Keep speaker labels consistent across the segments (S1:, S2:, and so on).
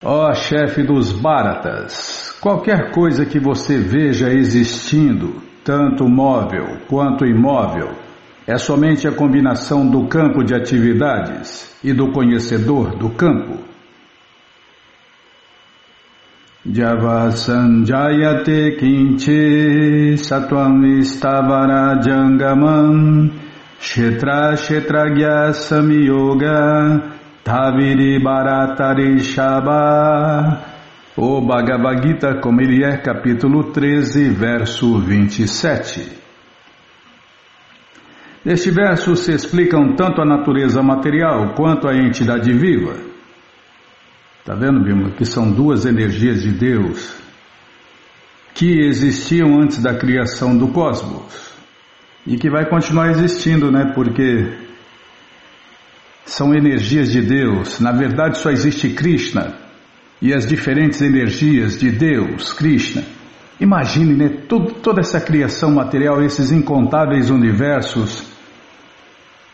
S1: Ó chefe dos Bharatas, qualquer coisa que você veja existindo, tanto móvel quanto imóvel, é somente a combinação do campo de atividades e do conhecedor do campo. Java sanjayate kinche satvam istavara jangamam kshetra kshetragya samyoga taviri bharatari shaba. O Bhagavad Gita, como ele é, capítulo 13, verso 27. Neste verso se explicam tanto a natureza material quanto a entidade viva. Está vendo, Bímola, que são duas energias de Deus que existiam antes da criação do cosmos e que vai continuar existindo, né? Porque são energias de Deus. Na verdade, só existe Krishna e as diferentes energias de Deus, Krishna. Imagine, né? Toda essa criação material, esses incontáveis universos,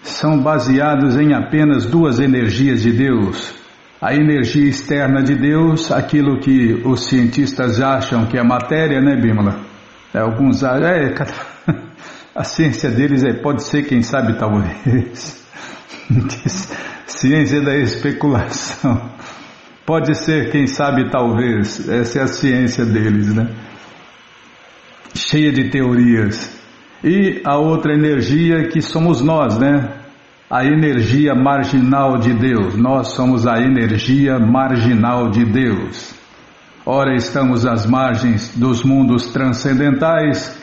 S1: são baseados em apenas duas energias de Deus. A energia externa de Deus, aquilo que os cientistas acham que é matéria, né, Bímola? Alguns acham, a ciência deles pode ser, quem sabe, talvez. Ciência da especulação. Pode ser, quem sabe, talvez. Essa é a ciência deles, né? Cheia de teorias. E a outra energia que somos nós, né? A energia marginal de Deus. Nós somos a energia marginal de Deus. Ora estamos às margens dos mundos transcendentais,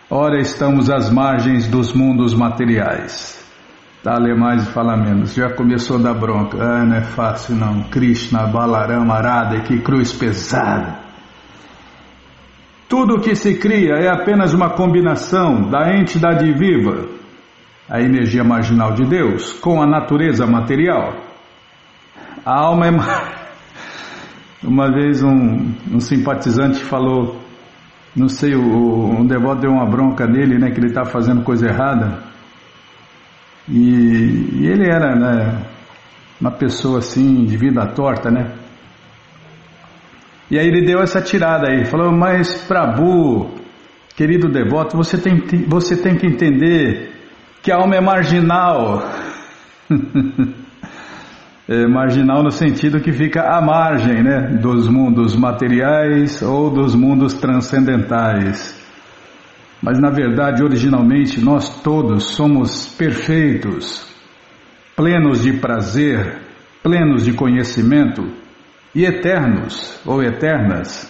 S1: ora estamos às margens dos mundos materiais. Dá-lhe mais e fala menos. Já começou a dar bronca. Não é fácil não. Krishna, Balarama, Arada, que cruz pesada. Tudo o que se cria é apenas uma combinação da entidade viva, a energia marginal de Deus, com a natureza material. A alma é... Uma vez um simpatizante falou, não sei, um devoto deu uma bronca nele, né, que ele estava fazendo coisa errada. E ele era, né, uma pessoa assim, de vida torta, né? E aí ele deu essa tirada aí, falou, mas Prabhu, querido devoto, você tem que entender que a alma é marginal. É marginal no sentido que fica à margem, né, dos mundos materiais ou dos mundos transcendentais. Mas na verdade, originalmente, nós todos somos perfeitos, plenos de prazer, plenos de conhecimento e eternos ou eternas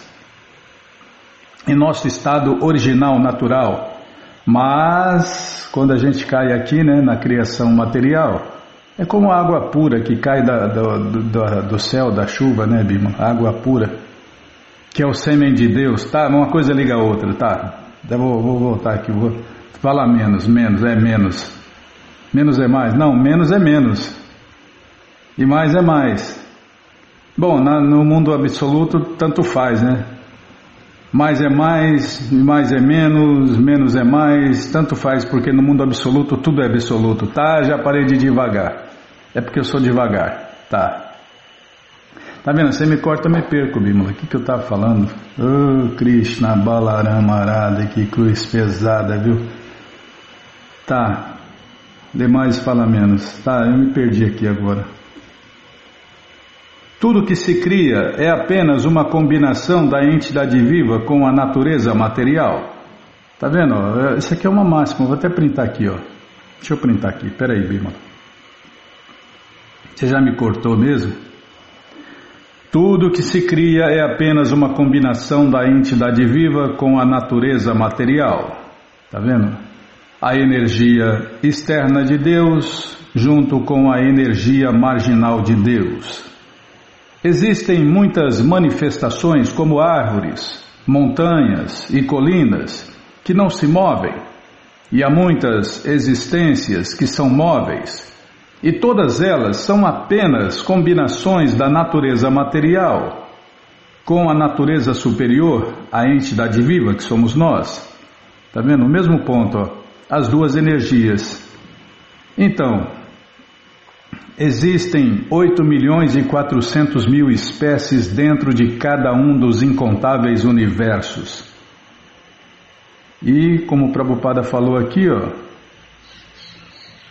S1: em nosso estado original, natural. Mas quando a gente cai aqui, né, na criação material, é como a água pura que cai do céu, da chuva, né, Bima? Água pura, que é o sêmen de Deus, tá? Uma coisa liga a outra, tá? Vou voltar aqui, vou falar menos é menos. Menos é mais? Não, menos é menos. E mais é mais. Bom, no mundo absoluto, tanto faz, né? Mais é mais é menos é mais, tanto faz, porque no mundo absoluto tudo é absoluto, tá? Já parei de devagar, é porque eu sou devagar, tá? Tá vendo? Você me corta, eu me perco, Bímola. O que eu tava falando? Oh, Krishna, Balarama, Arada, que cruz pesada, viu? Tá, demais fala menos, tá? Eu me perdi aqui agora. Tudo que se cria é apenas uma combinação da entidade viva com a natureza material. Tá vendo? Isso aqui é uma máxima, vou até printar aqui, ó. Deixa eu printar aqui, peraí, Bímola. Você já me cortou mesmo? Tudo que se cria é apenas uma combinação da entidade viva com a natureza material. Tá vendo? A energia externa de Deus junto com a energia marginal de Deus. Existem muitas manifestações como árvores, montanhas e colinas que não se movem, e há muitas existências que são móveis, e todas elas são apenas combinações da natureza material com a natureza superior, a entidade viva que somos nós. Está vendo? O mesmo ponto, ó, as duas energias. Então, Existem 8.400.000 espécies dentro de cada um dos incontáveis universos. E, como o Prabhupada falou aqui,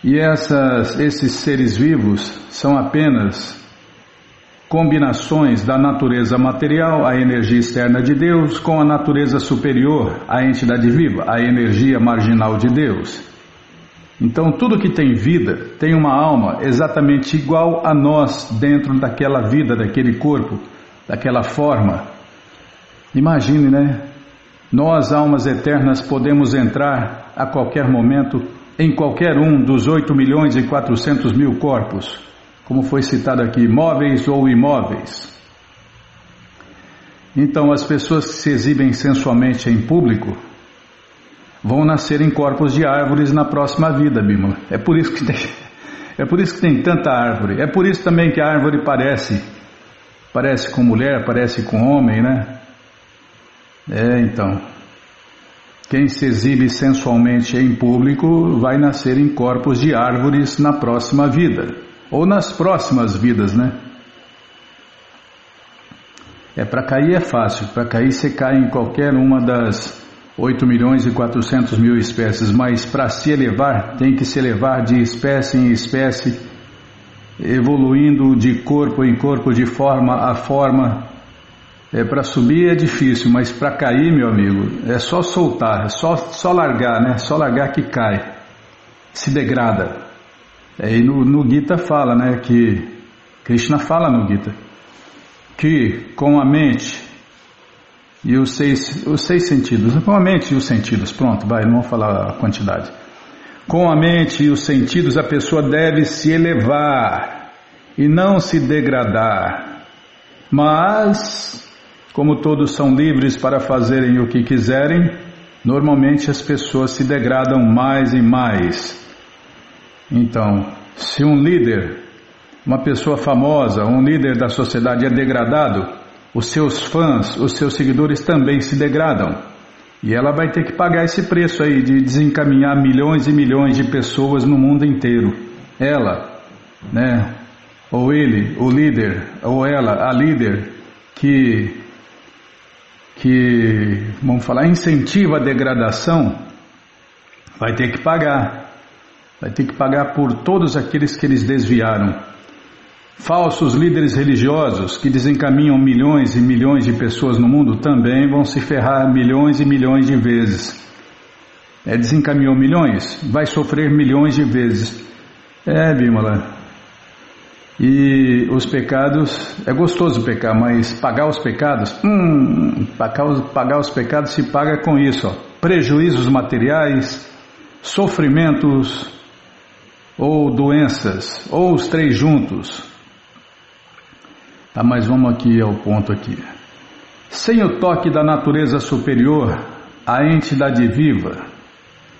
S1: esses seres vivos são apenas combinações da natureza material, a energia externa de Deus, com a natureza superior, a entidade viva, a energia marginal de Deus. Então, tudo que tem vida tem uma alma exatamente igual a nós dentro daquela vida, daquele corpo, daquela forma. Imagine, né? Nós, almas eternas, podemos entrar a qualquer momento em qualquer um dos 8.400.000 corpos, como foi citado aqui, móveis ou imóveis. Então, as pessoas que se exibem sensualmente em público vão nascer em corpos de árvores na próxima vida, Bímola. É por isso que tem tanta árvore. É por isso também que a árvore parece com mulher, parece com homem, né? Então, quem se exibe sensualmente em público vai nascer em corpos de árvores na próxima vida, ou nas próximas vidas, né? Para cair é fácil, para cair você cai em qualquer uma das 8.400.000 espécies, mas para se elevar, tem que se elevar de espécie em espécie, evoluindo de corpo em corpo, de forma a forma. Para subir é difícil, mas para cair, meu amigo, é só soltar, é só largar, né? Só largar que cai, se degrada. E no Gita fala, né, que Krishna fala no Gita, que com a mente e os seis sentidos, com a mente e os sentidos, pronto, não vamos falar a quantidade. Com a mente e os sentidos a pessoa deve se elevar e não se degradar, mas como todos são livres para fazerem o que quiserem, normalmente as pessoas se degradam mais e mais. Então, se um líder, uma pessoa famosa, um líder da sociedade é degradado, os seus fãs, os seus seguidores também se degradam. E ela vai ter que pagar esse preço aí de desencaminhar milhões e milhões de pessoas no mundo inteiro. Ela, né? Ou ele, o líder, ou ela, a líder, que vamos falar, incentiva a degradação, vai ter que pagar. Vai ter que pagar por todos aqueles que eles desviaram. Falsos líderes religiosos que desencaminham milhões e milhões de pessoas no mundo também vão se ferrar milhões e milhões de vezes. Desencaminhou milhões, vai sofrer milhões de vezes. Bímola. E os pecados, é gostoso pecar, mas pagar os pecados, pagar os pecados se paga com isso, prejuízos materiais, sofrimentos ou doenças, ou os três juntos. Tá, mas vamos aqui ao ponto aqui. Sem o toque da natureza superior, a entidade viva,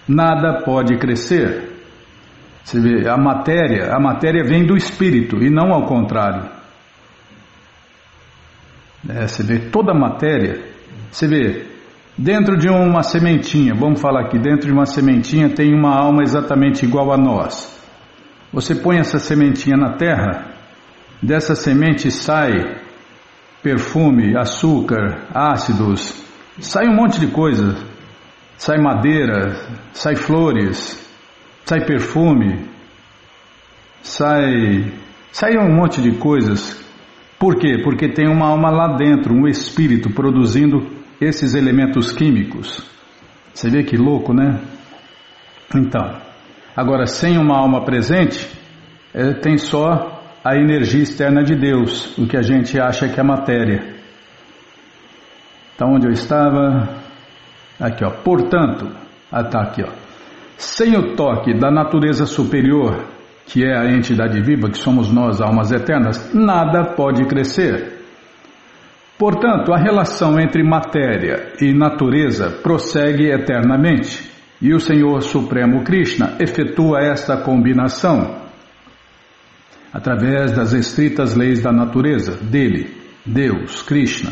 S1: nada pode crescer. Você vê, a matéria vem do espírito e não ao contrário. Você vê toda a matéria, você vê, dentro de uma sementinha, vamos falar aqui, dentro de uma sementinha tem uma alma exatamente igual a nós. Você põe essa sementinha na terra, dessa semente sai perfume, açúcar, ácidos, sai um monte de coisa, sai madeira, sai flores, sai perfume, sai um monte de coisas. Por quê? Porque tem uma alma lá dentro, um espírito produzindo esses elementos químicos. Você vê que louco, né? Então, agora sem uma alma presente, tem só a energia externa de Deus, o que a gente acha que é matéria. Então, onde eu estava? Aqui, portanto, tá aqui, sem o toque da natureza superior, que é a entidade viva, que somos nós, almas eternas, nada pode crescer. Portanto, a relação entre matéria e natureza prossegue eternamente, e o Senhor Supremo Krishna efetua esta combinação através das estritas leis da natureza, dele, Deus, Krishna.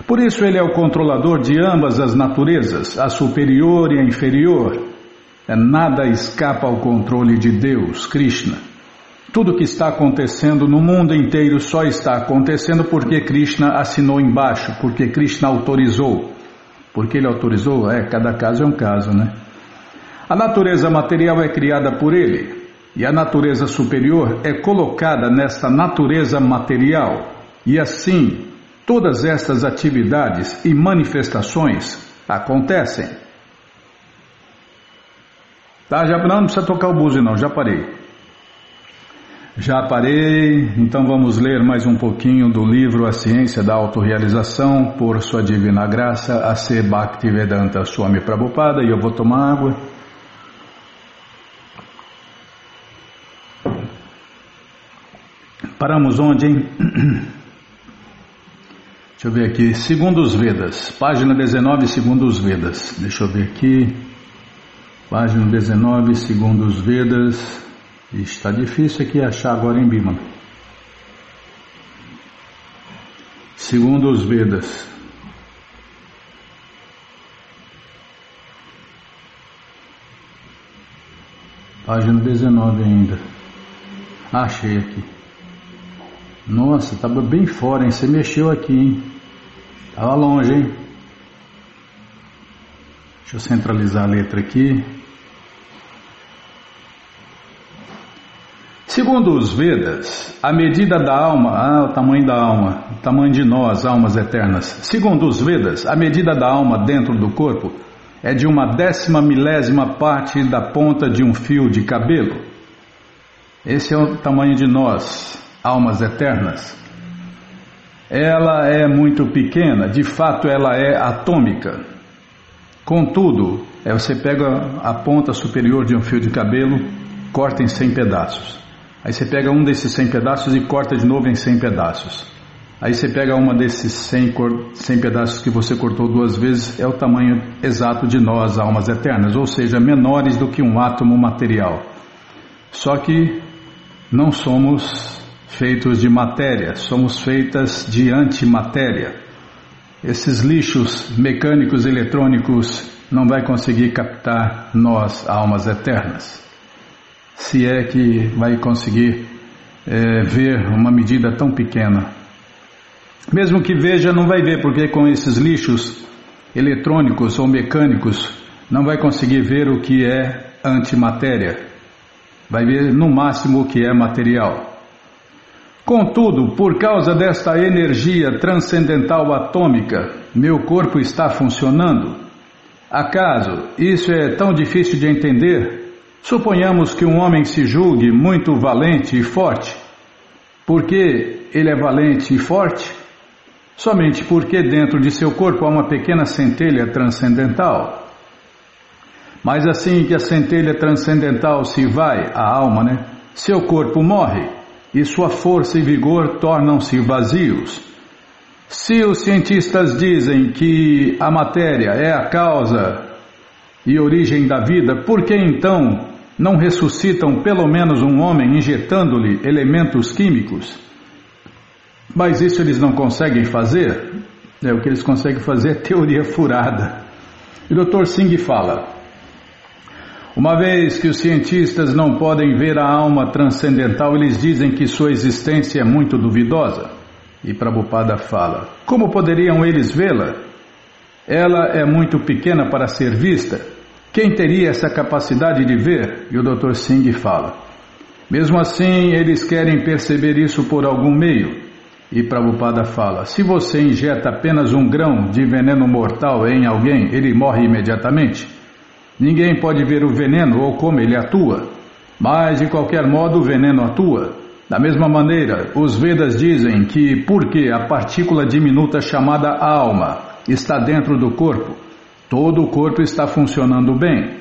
S1: Por isso ele é o controlador de ambas as naturezas, a superior e a inferior. Nada escapa ao controle de Deus, Krishna. Tudo que está acontecendo no mundo inteiro só está acontecendo porque Krishna assinou embaixo, porque Krishna autorizou. Porque ele autorizou? Cada caso é um caso, né? A natureza material é criada por ele, e a natureza superior é colocada nesta natureza material, e assim todas estas atividades e manifestações acontecem. Tá, já não precisa tocar o búzio não, já parei. Já parei, então vamos ler mais um pouquinho do livro A Ciência da Autorrealização, por sua divina graça, A.C. Bhaktivedanta Swami Prabhupada, e eu vou tomar água. Paramos onde, hein? Deixa eu ver aqui, segundo os Vedas, página 19, segundo os Vedas. Deixa eu ver aqui, página 19, segundo os Vedas. Está difícil aqui achar agora em Bimala. Segundo os Vedas. Página 19 ainda. Achei aqui. Nossa, estava bem fora, hein? Você mexeu aqui, hein? Estava longe, hein? Deixa eu centralizar a letra aqui. Segundo os Vedas, a medida da alma, o tamanho da alma, o tamanho de nós, almas eternas. Segundo os Vedas, a medida da alma dentro do corpo é de 1/10 milésima parte da ponta de um fio de cabelo. Esse é o tamanho de nós, almas eternas. Ela é muito pequena, de fato ela é atômica. Contudo, você pega a ponta superior de um fio de cabelo, corta em 100 pedaços. Aí você pega um desses 100 pedaços e corta de novo em 100 pedaços. Aí você pega uma desses 100 pedaços que você cortou 2 vezes, é o tamanho exato de nós, almas eternas, ou seja, menores do que um átomo material. Só que não somos feitos de matéria, somos feitas de antimatéria. Esses lixos mecânicos, eletrônicos, não vai conseguir captar nós, almas eternas. Se é que vai conseguir ver uma medida tão pequena. Mesmo que veja, não vai ver, porque com esses lixos eletrônicos ou mecânicos, não vai conseguir ver o que é antimatéria. Vai ver no máximo o que é material. Contudo, por causa desta energia transcendental atômica, meu corpo está funcionando. Acaso isso é tão difícil de entender? Suponhamos que um homem se julgue muito valente e forte. Por que ele é valente e forte? Somente porque dentro de seu corpo há uma pequena centelha transcendental. Mas assim que a centelha transcendental se vai, a alma, seu corpo morre e sua força e vigor tornam-se vazios. Se os cientistas dizem que a matéria é a causa e origem da vida, por que então não ressuscitam pelo menos um homem injetando-lhe elementos químicos? Mas isso eles não conseguem fazer. O que eles conseguem fazer é teoria furada. E o Dr. Singh fala: uma vez que os cientistas não podem ver a alma transcendental, eles dizem que sua existência é muito duvidosa. E Prabhupada fala: como poderiam eles vê-la? Ela é muito pequena para ser vista. Quem teria essa capacidade de ver? E o Dr. Singh fala: mesmo assim, eles querem perceber isso por algum meio. E Prabhupada fala: se você injeta apenas um grão de veneno mortal em alguém, ele morre imediatamente. Ninguém pode ver o veneno ou como ele atua, mas de qualquer modo o veneno atua. Da mesma maneira, os Vedas dizem que porque a partícula diminuta chamada alma está dentro do corpo, todo o corpo está funcionando bem.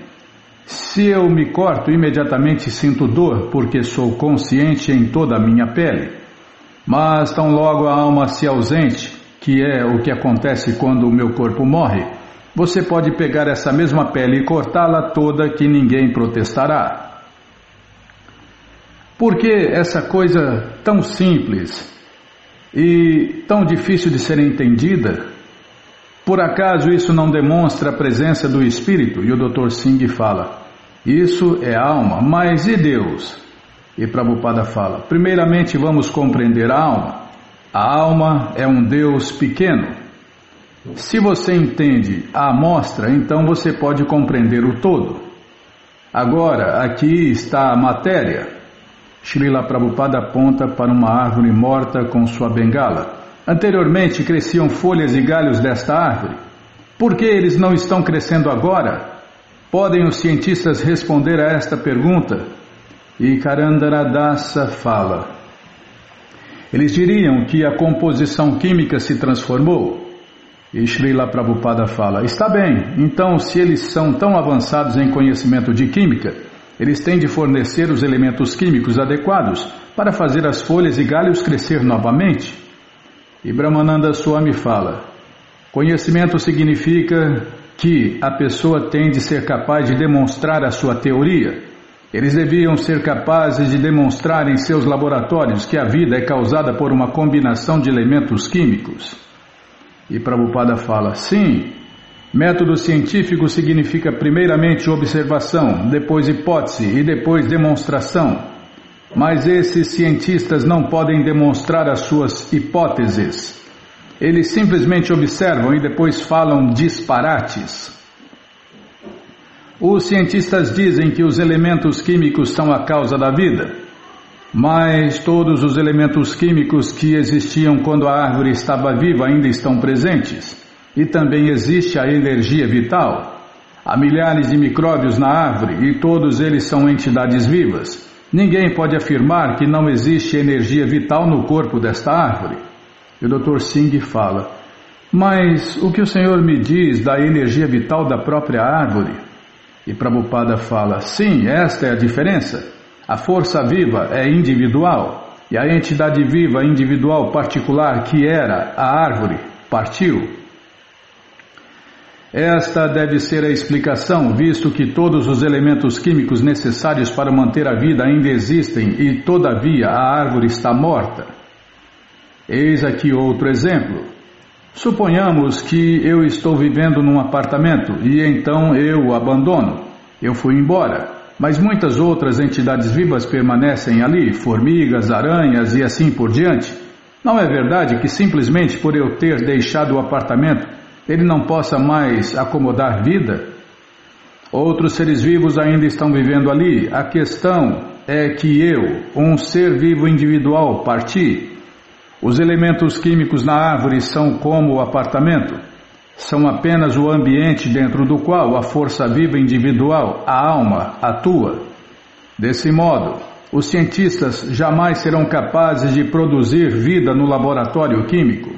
S1: Se eu me corto, imediatamente sinto dor, porque sou consciente em toda a minha pele. Mas tão logo a alma se ausente, que é o que acontece quando o meu corpo morre, você pode pegar essa mesma pele e cortá-la toda, que ninguém protestará. Por que essa coisa tão simples e tão difícil de ser entendida? Por acaso isso não demonstra a presença do Espírito? E o Dr. Singh fala: isso é alma, mas e Deus? E Prabhupada fala: primeiramente vamos compreender a alma. A alma é um Deus pequeno. Se você entende a amostra, então você pode compreender o todo. Agora, aqui está a matéria. Srila Prabhupada aponta para uma árvore morta com sua bengala. Anteriormente cresciam folhas e galhos desta árvore. Por que eles não estão crescendo agora? Podem os cientistas responder a esta pergunta? E Karandaradasa fala: eles diriam que a composição química se transformou. E Srila Prabhupada fala: está bem, então se eles são tão avançados em conhecimento de química, eles têm de fornecer os elementos químicos adequados para fazer as folhas e galhos crescer novamente. E Brahmananda Swami fala: conhecimento significa que a pessoa tem de ser capaz de demonstrar a sua teoria. Eles deviam ser capazes de demonstrar em seus laboratórios que a vida é causada por uma combinação de elementos químicos. E Prabhupada fala: sim, método científico significa primeiramente observação, depois hipótese e depois demonstração. Mas esses cientistas não podem demonstrar as suas hipóteses. Eles simplesmente observam e depois falam disparates. Os cientistas dizem que os elementos químicos são a causa da vida, mas todos os elementos químicos que existiam quando a árvore estava viva ainda estão presentes, e também existe a energia vital. Há milhares de micróbios na árvore e todos eles são entidades vivas. Ninguém pode afirmar que não existe energia vital no corpo desta árvore. E o Dr. Singh fala: mas o que o Senhor me diz da energia vital da própria árvore? E Prabhupada fala: sim, esta é a diferença. A força viva é individual, e a entidade viva individual particular que era a árvore partiu. Esta deve ser a explicação, visto que todos os elementos químicos necessários para manter a vida ainda existem e, todavia, a árvore está morta. Eis aqui outro exemplo. Suponhamos que eu estou vivendo num apartamento e então eu o abandono. Eu fui embora, mas muitas outras entidades vivas permanecem ali, formigas, aranhas e assim por diante. Não é verdade que simplesmente por eu ter deixado o apartamento, ele não possa mais acomodar vida? Outros seres vivos ainda estão vivendo ali. A questão é que eu, um ser vivo individual, parti. Os elementos químicos na árvore são como o apartamento. São apenas o ambiente dentro do qual a força viva individual, a alma, atua. Desse modo, os cientistas jamais serão capazes de produzir vida no laboratório químico.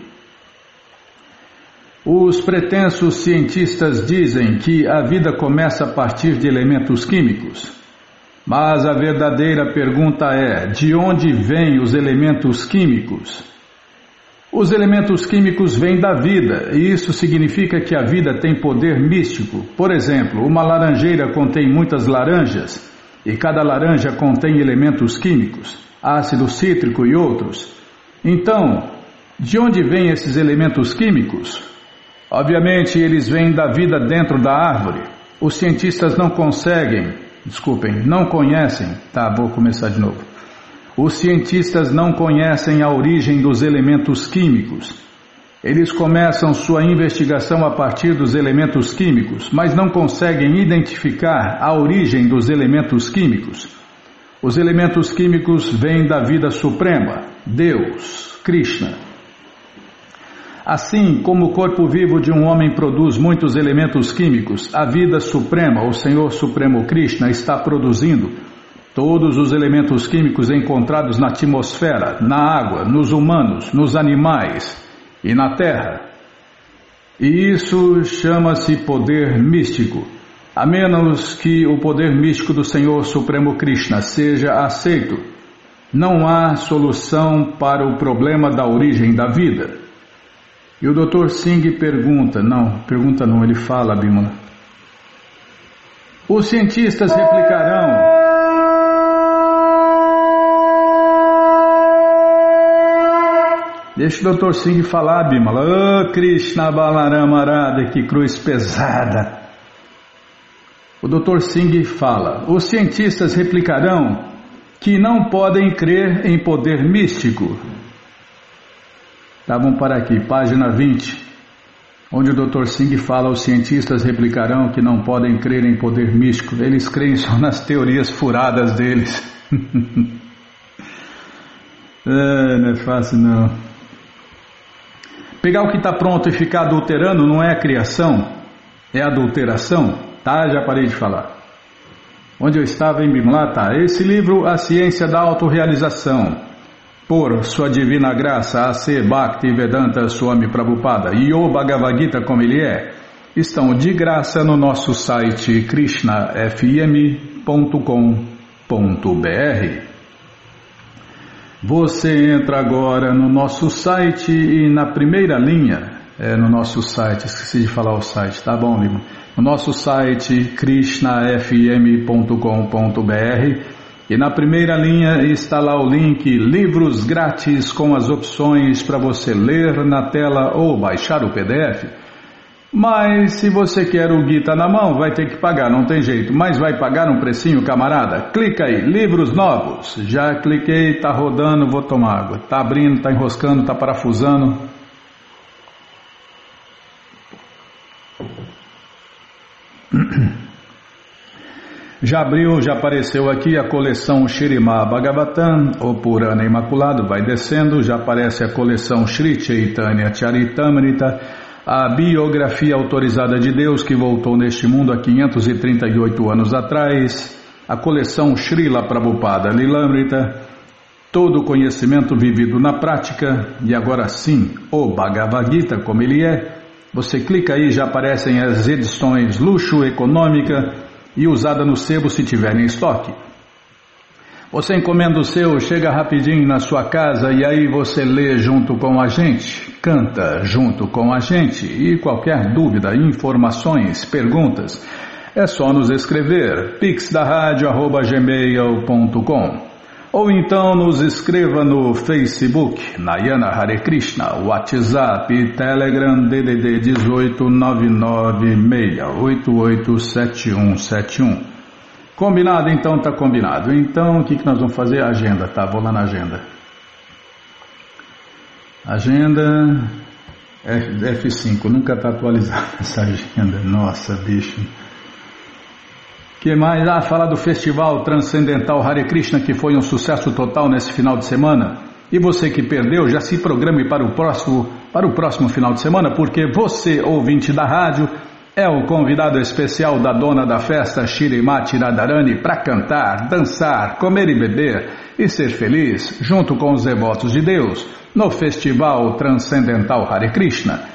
S1: Os pretensos cientistas dizem que a vida começa a partir de elementos químicos. Mas a verdadeira pergunta é: de onde vêm os elementos químicos? Os elementos químicos vêm da vida, e isso significa que a vida tem poder místico. Por exemplo, uma laranjeira contém muitas laranjas, e cada laranja contém elementos químicos, ácido cítrico e outros. Então, de onde vêm esses elementos químicos? Obviamente, eles vêm da vida dentro da árvore. Os cientistas não conhecem. Vou começar de novo. Os cientistas não conhecem a origem dos elementos químicos. Eles começam sua investigação a partir dos elementos químicos, mas não conseguem identificar a origem dos elementos químicos. Os elementos químicos vêm da vida suprema, Deus, Krishna. Assim como o corpo vivo de um homem produz muitos elementos químicos, a vida suprema, o Senhor Supremo Krishna, está produzindo todos os elementos químicos encontrados na atmosfera, na água, nos humanos, nos animais e na terra. E isso chama-se poder místico. A menos que o poder místico do Senhor Supremo Krishna seja aceito, não há solução para o problema da origem da vida. E o Dr. Singh ele fala, Bimala. Os cientistas replicarão. Deixa o Dr. Singh falar, Bimala. Oh, Krishna Balarama Arada, que cruz pesada. O Dr. Singh fala. Os cientistas replicarão que não podem crer em poder místico. Tá, vamos parar aqui, página 20, onde o Dr. Singh fala: os cientistas replicarão que não podem crer em poder místico, eles creem só nas teorias furadas deles. Não é fácil não. Pegar o que está pronto e ficar adulterando não é criação, é adulteração, tá? Já parei de falar. Onde eu estava em Bimala, tá? Esse livro, A Ciência da Autorrealização, por Sua Divina Graça, A.C. Bhaktivedanta Swami Prabhupada, e o Bhagavad Gita como ele é, estão de graça no nosso site krishnafm.com.br. Você entra agora no nosso site e na primeira linha, no nosso site, esqueci de falar o site, tá bom, Lima? No nosso site krishnafm.com.br, e na primeira linha está lá o link Livros Grátis, com as opções para você ler na tela ou baixar o PDF. Mas se você quer o Gita na mão, vai ter que pagar, não tem jeito. Mas vai pagar um precinho, camarada? Clica aí, livros novos. Já cliquei, tá rodando, vou tomar água. Tá abrindo, tá enroscando, tá parafusando. Já abriu, já apareceu aqui a coleção Shrimad Bhagavatam, o Purana Imaculado, vai descendo, já aparece a coleção Sri Chaitanya Charitamrita, a biografia autorizada de Deus que voltou neste mundo há 538 anos atrás, a coleção Srila Prabhupada Lilamrita, todo o conhecimento vivido na prática, e agora sim, o Bhagavad Gita como ele é. Você clica aí, já aparecem as edições luxo, econômica e usada no sebo se tiver em estoque. Você encomenda o seu, chega rapidinho na sua casa e aí você lê junto com a gente, canta junto com a gente, e qualquer dúvida, informações, perguntas, é só nos escrever pixdaradio@gmail.com ou então nos escreva no Facebook, Nayana Hare Krishna, WhatsApp e Telegram DDD 18 996887171. Combinado? Então tá combinado. Então o que nós vamos fazer? Agenda, tá? Vou lá na agenda. Agenda F5, nunca tá atualizada essa agenda. Nossa, bicho. Que mais? Falar do Festival Transcendental Hare Krishna, que foi um sucesso total nesse final de semana. E você que perdeu, já se programe para o próximo final de semana, porque você, ouvinte da rádio, é o convidado especial da dona da festa, Shrimati Radharani, para cantar, dançar, comer e beber e ser feliz, junto com os devotos de Deus, no Festival Transcendental Hare Krishna.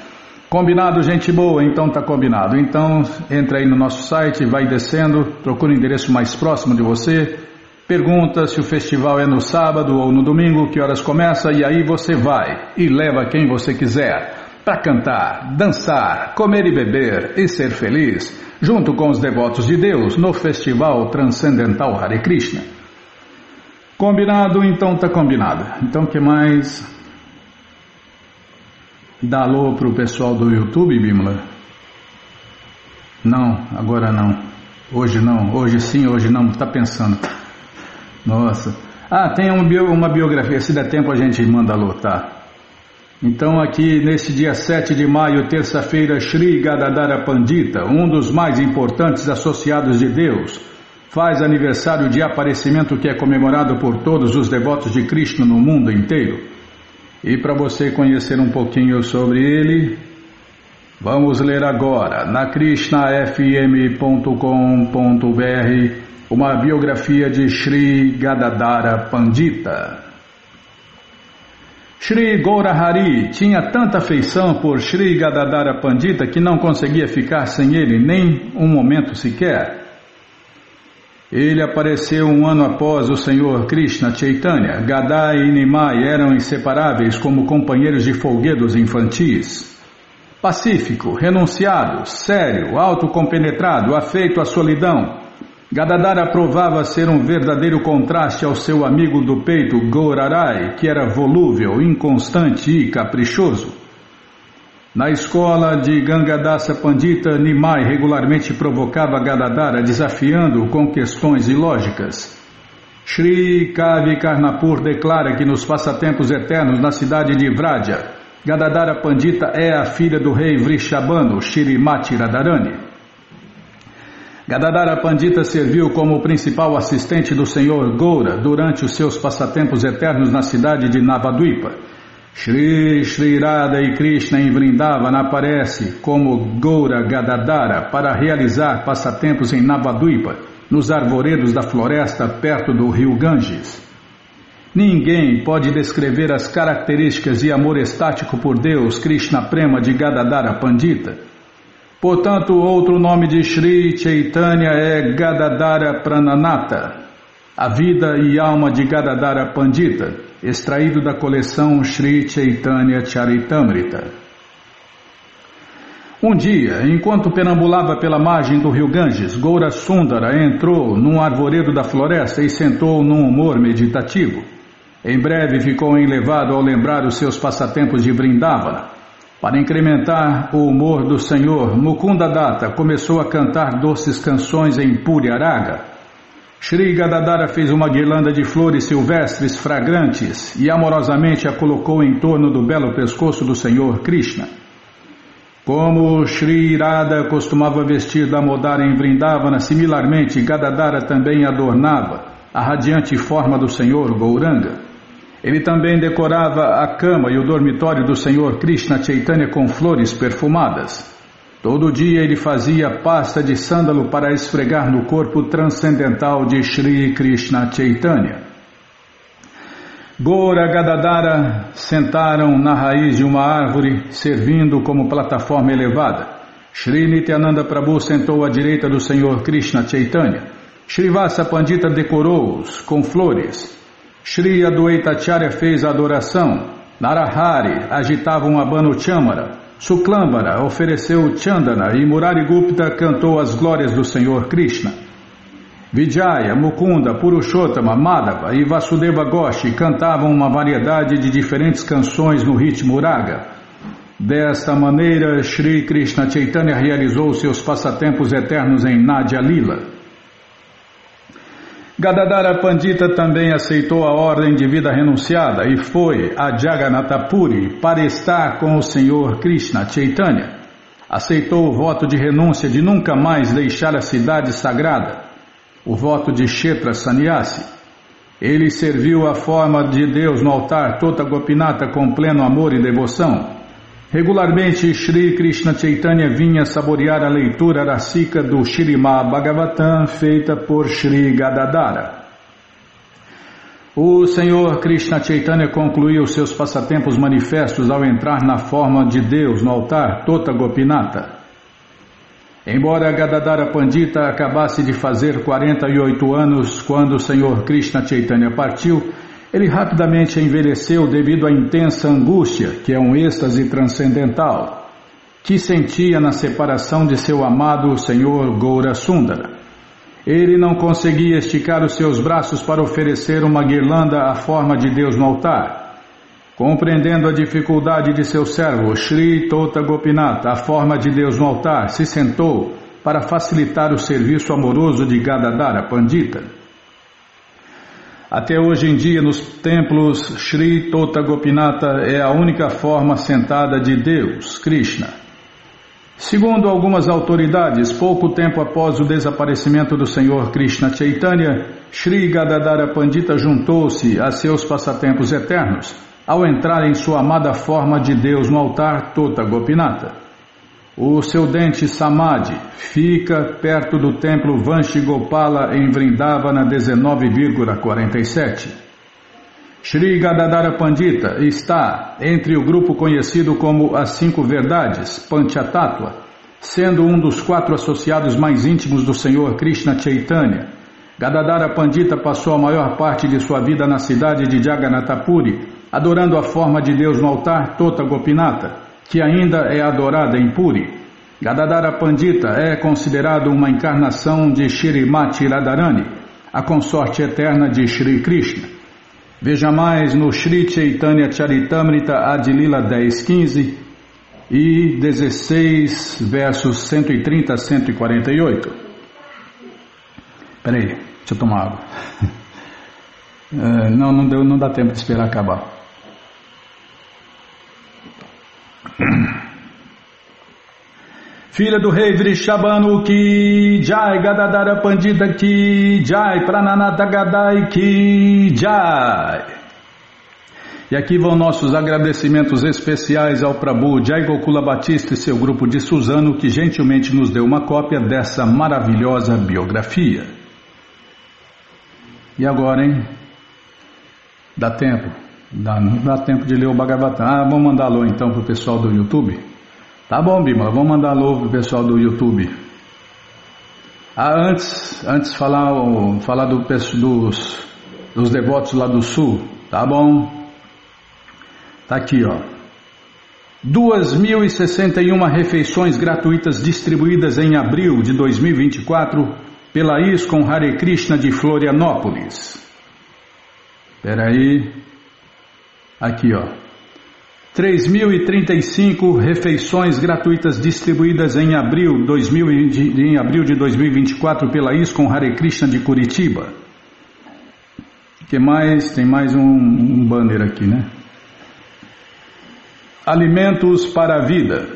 S1: Combinado, gente boa? Então tá combinado. Então entra aí no nosso site, vai descendo, procura o endereço mais próximo de você, pergunta se o festival é no sábado ou no domingo, que horas começa, e aí você vai e leva quem você quiser para cantar, dançar, comer e beber e ser feliz, junto com os devotos de Deus no Festival Transcendental Hare Krishna. Combinado? Então tá combinado. Então o que mais? Dá alô pro pessoal do YouTube, Bimala? Não, agora não. Hoje não, hoje sim, hoje não. Tá pensando. Nossa. Tem uma biografia. Se der tempo a gente manda alô, tá? Então aqui neste dia 7 de maio, terça-feira, Shri Gadadara Pandita, um dos mais importantes associados de Deus, faz aniversário de aparecimento que é comemorado por todos os devotos de Krishna no mundo inteiro. E para você conhecer um pouquinho sobre ele, vamos ler agora na krishnafm.com.br uma biografia de Shri Gadadara Pandita. Shri Gaurahari tinha tanta afeição por Shri Gadadara Pandita que não conseguia ficar sem ele nem um momento sequer. Ele apareceu um ano após o Senhor Krishna Chaitanya. Gadá e Nimai eram inseparáveis como companheiros de folguedos infantis. Pacífico, renunciado, sério, autocompenetrado, afeito à solidão, Gadadara provava ser um verdadeiro contraste ao seu amigo do peito Gaurarai, que era volúvel, inconstante e caprichoso. Na escola de Gangadasa Pandita, Nimai regularmente provocava Gadadara, desafiando-o com questões ilógicas. Shri Kavi Karnapur declara que nos passatempos eternos na cidade de Vraja, Gadadara Pandita é a filha do rei Vrishabhanu, Shrimati Radharani. Gadadara Pandita serviu como principal assistente do Senhor Goura durante os seus passatempos eternos na cidade de Navadvipa. Shri Radha e Krishna em Vrindavana aparece como Goura Gadadara para realizar passatempos em Navadvipa, nos arvoredos da floresta perto do rio Ganges. Ninguém pode descrever as características de amor estático por Deus, Krishna Prema de Gadadara Pandita. Portanto, outro nome de Shri Chaitanya é Gadadara Prananata, a vida e alma de Gadadara Pandita, extraído da coleção Shri Chaitanya Charitamrita. Um dia, enquanto perambulava pela margem do rio Ganges, Goura Sundara entrou num arvoredo da floresta e sentou num humor meditativo. Em breve ficou enlevado ao lembrar os seus passatempos de Vrindavana. Para incrementar o humor do Senhor, Mukunda Datta começou a cantar doces canções em Purya Raga. Shri Gadadara fez uma guirlanda de flores silvestres fragrantes e amorosamente a colocou em torno do belo pescoço do Senhor Krishna. Como Shri Radha costumava vestir Damodara em Vrindavana, similarmente Gadadara também adornava a radiante forma do Senhor Gauranga. Ele também decorava a cama e o dormitório do Senhor Krishna Chaitanya com flores perfumadas. Todo dia ele fazia pasta de sândalo para esfregar no corpo transcendental de Shri Krishna Chaitanya. Goura Gadadara sentaram na raiz de uma árvore, servindo como plataforma elevada. Shri Nityananda Prabhu sentou à direita do Senhor Krishna Chaitanya. Shrivasa Pandita decorou-os com flores. Shri Adwaitacharya fez a adoração. Narahari agitava um abano chamara. Suklambara ofereceu Chandana e Murari Gupta cantou as glórias do Senhor Krishna. Vijaya, Mukunda, Purushottama, Madhava e Vasudeva Goshi cantavam uma variedade de diferentes canções no ritmo raga. Desta maneira, Shri Krishna Chaitanya realizou seus passatempos eternos em Nadya Lila. Gadadara Pandita também aceitou a ordem de vida renunciada e foi a Jagannatha Puri para estar com o Senhor Krishna Chaitanya. Aceitou o voto de renúncia de nunca mais deixar a cidade sagrada, o voto de Kshetra Sannyasi. Ele serviu a forma de Deus no altar Tota Gopinata com pleno amor e devoção. Regularmente, Shri Krishna Chaitanya vinha saborear a leitura rasika do Śrīmad Bhagavatam feita por Shri Gadadara. O Senhor Krishna Chaitanya concluiu seus passatempos manifestos ao entrar na forma de Deus no altar Tota Gopinata. Embora Gadadara Pandita acabasse de fazer 48 anos quando o Senhor Krishna Chaitanya partiu, ele rapidamente envelheceu devido à intensa angústia, que é um êxtase transcendental, que sentia na separação de seu amado Senhor Goura Sundara. Ele não conseguia esticar os seus braços para oferecer uma guirlanda à forma de Deus no altar. Compreendendo a dificuldade de seu servo, Shri Tota Gopinata, a forma de Deus no altar, se sentou para facilitar o serviço amoroso de Gadadara Pandita. Até hoje em dia, nos templos, Shri Tota Gopinata é a única forma sentada de Deus, Krishna. Segundo algumas autoridades, pouco tempo após o desaparecimento do Senhor Krishna Chaitanya, Shri Gadadara Pandita juntou-se a seus passatempos eternos, ao entrar em sua amada forma de Deus no altar Tota Gopinata. O seu dente Samadhi fica perto do templo Vanshigopala em Vrindavana 19,47. Shri Gadadara Pandita está entre o grupo conhecido como as 5 verdades, Panchatattva, sendo um dos 4 associados mais íntimos do Senhor Krishna Chaitanya. Gadadara Pandita passou a maior parte de sua vida na cidade de Jagannatha Puri, adorando a forma de Deus no altar Tota Gopinata, que ainda é adorada em Puri. Gadadara Pandita é considerado uma encarnação de Shrimati Radharani, a consorte eterna de Shri Krishna. Veja mais no Shri Chaitanya Charitamrita Adilila 10.15 e 16, versos 130 a 148. Peraí, deixa eu tomar água. Não dá tempo de esperar acabar. Filha do rei Vrishabhanu ki jai, Gadadara Pandita ki jai, Prananata Gadai ki jai. E aqui vão nossos agradecimentos especiais ao Prabhu Jai Gokula Batista e seu grupo de Suzano, que gentilmente nos deu uma cópia dessa maravilhosa biografia. E agora, hein? Dá tempo? Dá tempo de ler o Bhagavatam. Vamos mandar alô então pro pessoal do YouTube? Tá bom, Bimala, vamos mandar alô pro pessoal do YouTube. Antes falar dos devotos lá do Sul, tá bom? Tá aqui, ó. 2.061 refeições gratuitas distribuídas em abril de 2024 pela ISKCON Hare Krishna de Florianópolis. Espera aí. Aqui, ó. 3.035 refeições gratuitas distribuídas em abril de 2024 pela ISKCON Hare Krishna de Curitiba. Que mais? Tem mais um banner aqui, né? Alimentos para a vida.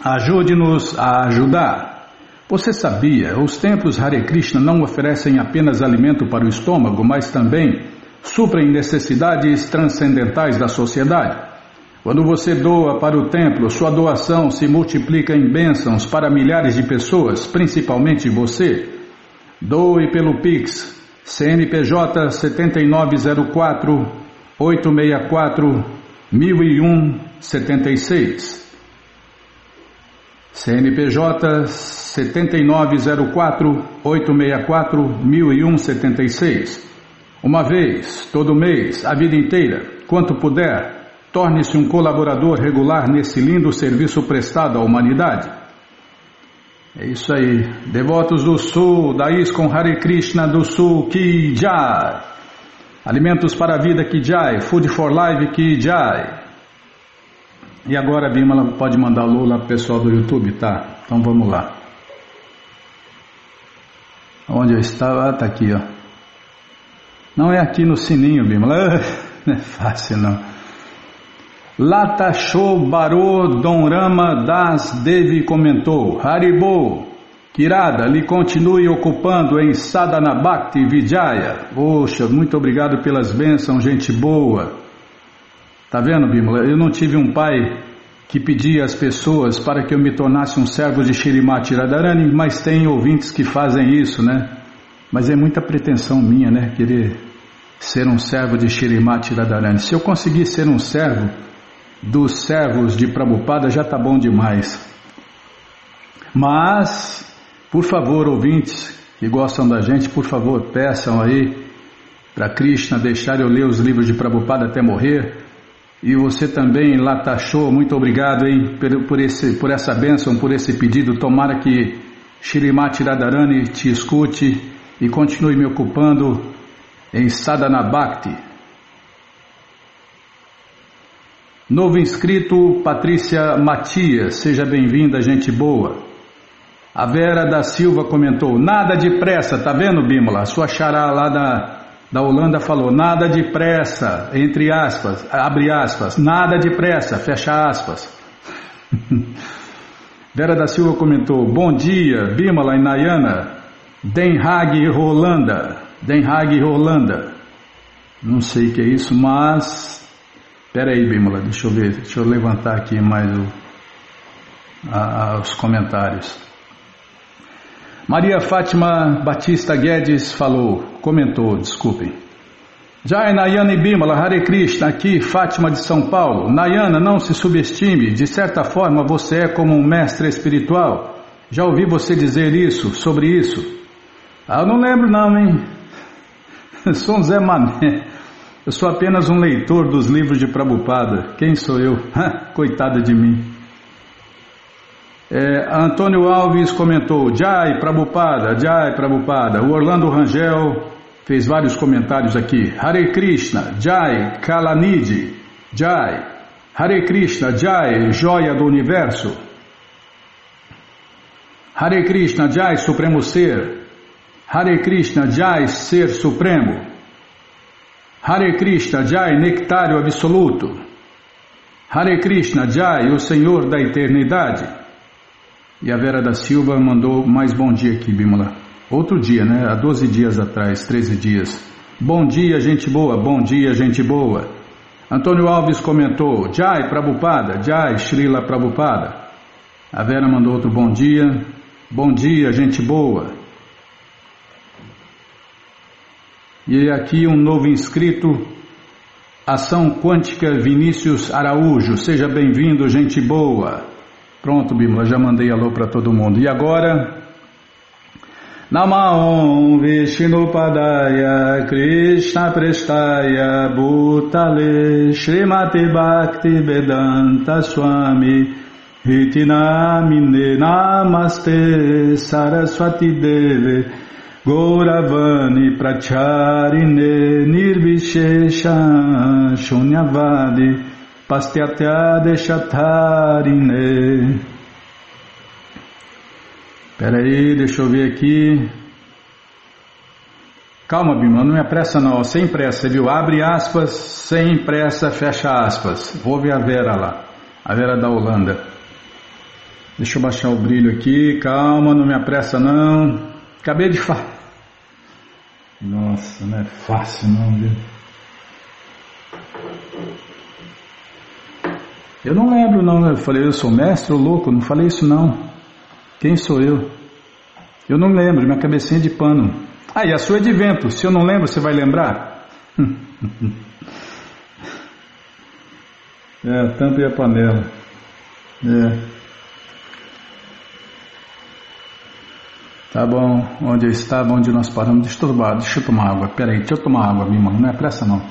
S1: Ajude-nos a ajudar. Você sabia, os templos Hare Krishna não oferecem apenas alimento para o estômago, mas também suprem necessidades transcendentais da sociedade. Quando você doa para o templo, sua doação se multiplica em bênçãos para milhares de pessoas, principalmente você. Doe pelo Pix, CNPJ 7904 864 1001-76, CNPJ 7904-864-1001-76. Uma vez, todo mês, a vida inteira, quanto puder, torne-se um colaborador regular nesse lindo serviço prestado à humanidade. É isso aí. Devotos do Sul, da ISKCON Hare Krishna do Sul, Ki Jai. Alimentos para a Vida Ki Jai, Food for Life Ki Jai. E agora a Bimala pode mandar alô lá pro pessoal do YouTube, tá? Então vamos lá. Onde eu estava? Tá aqui, ó. Não é aqui no sininho, Bimala. Não é fácil, não. Lata Show Baro Dom Rama Das Devi comentou: Haribo, Kirada, lhe continue ocupando em Sadhana Bhakti Vijaya. Poxa, muito obrigado pelas bênçãos, gente boa. Tá vendo, Bimala? Eu não tive um pai que pedia às pessoas para que eu me tornasse um servo de Shrimati Radharani, mas tem ouvintes que fazem isso, né? Mas é muita pretensão minha, né? Querer ser um servo de Shrimati Radharani. Se eu conseguir ser um servo dos servos de Prabhupada, já tá bom demais. Mas, por favor, ouvintes que gostam da gente, por favor, peçam aí para Krishna deixar eu ler os livros de Prabhupada até morrer. E você também, Lata Show, muito obrigado, hein, por essa bênção, por esse pedido. Tomara que Shrimati Radharani te escute e continue me ocupando em Sadhana Bhakti. Novo inscrito, Patrícia Matias, seja bem-vinda, gente boa. A Vera da Silva comentou: nada de pressa, tá vendo, Bimala? Sua xará lá da Holanda falou: nada de pressa, entre aspas, abre aspas, nada de pressa, fecha aspas. Vera da Silva comentou: bom dia, Bimala e Nayana, Den Haag, Holanda. Den Haag, Holanda. Não sei o que é isso, mas... Espera aí, Bimala, deixa eu ver, deixa eu levantar aqui mais os comentários. Maria Fátima Batista Guedes comentou, desculpem. Jai, Nayana e Bimala, Hare Krishna, aqui, Fátima de São Paulo. Nayana, não se subestime, de certa forma você é como um mestre espiritual. Já ouvi você dizer isso, sobre isso. Eu não lembro não, hein? Eu sou um Zé Mané. Eu sou apenas um leitor dos livros de Prabhupada. Quem sou eu? Coitada de mim. Antônio Alves comentou: Jai Prabhupada, Jai Prabhupada. O Orlando Rangel fez vários comentários aqui. Hare Krishna, Jai Kalanidhi, Jai. Hare Krishna, Jai, joia do universo. Hare Krishna, Jai, Supremo Ser. Hare Krishna, Jai, Ser Supremo. Hare Krishna Jai, Nectário Absoluto. Hare Krishna Jai, o Senhor da Eternidade. E a Vera da Silva mandou mais bom dia aqui, Bímola. Outro dia, né? Há 12 dias atrás, 13 dias. Bom dia, gente boa, bom dia, gente boa. Antônio Alves comentou, Jai Prabhupada, Jai Srila Prabhupada. A Vera mandou outro bom dia, gente boa. E aqui um novo inscrito, Ação Quântica Vinícius Araújo, seja bem-vindo, gente boa. Pronto, Bímola, já mandei alô para todo mundo. E agora... Namaon Vishnupadaya Krishna Prestaya Bhutale Srimati Bhakti Vedanta Swami Hitinamine Namaste Saraswati Deve Gauravani Pracharine Nirvishesha Shunyavadi Pastyatya Deshatarine. Espera aí, deixa eu ver aqui. Calma, Bímola, não me apressa não, sem pressa, viu? Abre aspas, sem pressa, fecha aspas. Vou ver a Vera lá, a Vera da Holanda. Deixa eu baixar o brilho aqui, calma, não me apressa não. Acabei de falar. Nossa, não é fácil não, viu? Eu não lembro não, eu falei, eu sou mestre ou louco, não falei isso não. Quem sou eu? Eu não lembro, minha cabecinha de pano. Ah, e a sua é de vento. Se eu não lembro, você vai lembrar? Tampa e a panela. Tá bom, onde eu estava, onde nós paramos. Deixa eu tomar água. Peraí, deixa eu tomar água, minha irmã. Não é pressa, não.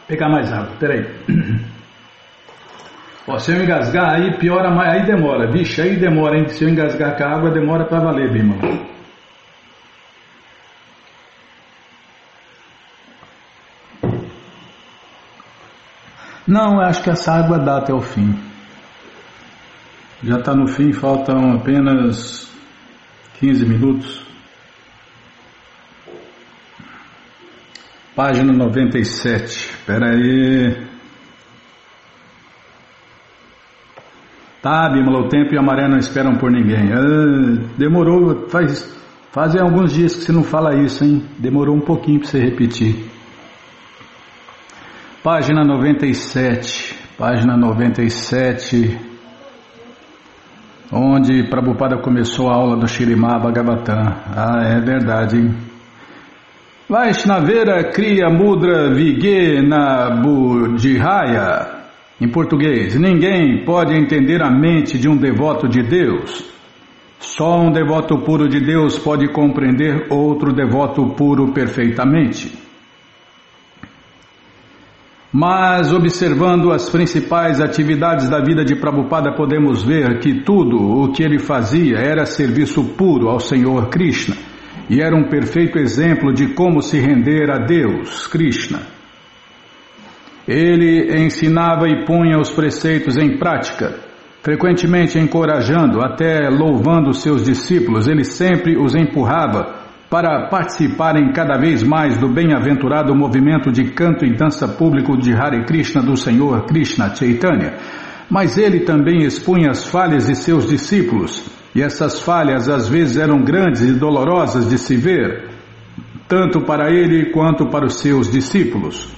S1: Pegar mais água, peraí. Ó, se eu engasgar, aí piora mais, aí demora, vixe, aí demora, hein? Se eu engasgar com a água, demora para valer, Bímola. Não, eu acho que essa água dá até o fim. Já está no fim, faltam apenas 15 minutos. Página 97, espera aí. Tá, Bímola, o tempo e a maré não esperam por ninguém. Demorou, fazem alguns dias que você não fala isso, hein? Demorou um pouquinho para você repetir. Página 97, onde Prabhupada começou a aula do Śrīmad Bhagavatam. Ah, é verdade, hein? Vaishnavera Kriya Mudra Vigena Budhihaya. Em português, ninguém pode entender a mente de um devoto de Deus. Só um devoto puro de Deus pode compreender outro devoto puro perfeitamente. Mas, observando as principais atividades da vida de Prabhupada, podemos ver que tudo o que ele fazia era serviço puro ao Senhor Krishna, e era um perfeito exemplo de como se render a Deus, Krishna. Ele ensinava e punha os preceitos em prática, frequentemente encorajando, até louvando seus discípulos. Ele sempre os empurrava para participarem cada vez mais do bem-aventurado movimento de canto e dança público de Hare Krishna do Senhor Krishna Chaitanya. Mas ele também expunha as falhas de seus discípulos, e essas falhas às vezes eram grandes e dolorosas de se ver, tanto para ele quanto para os seus discípulos.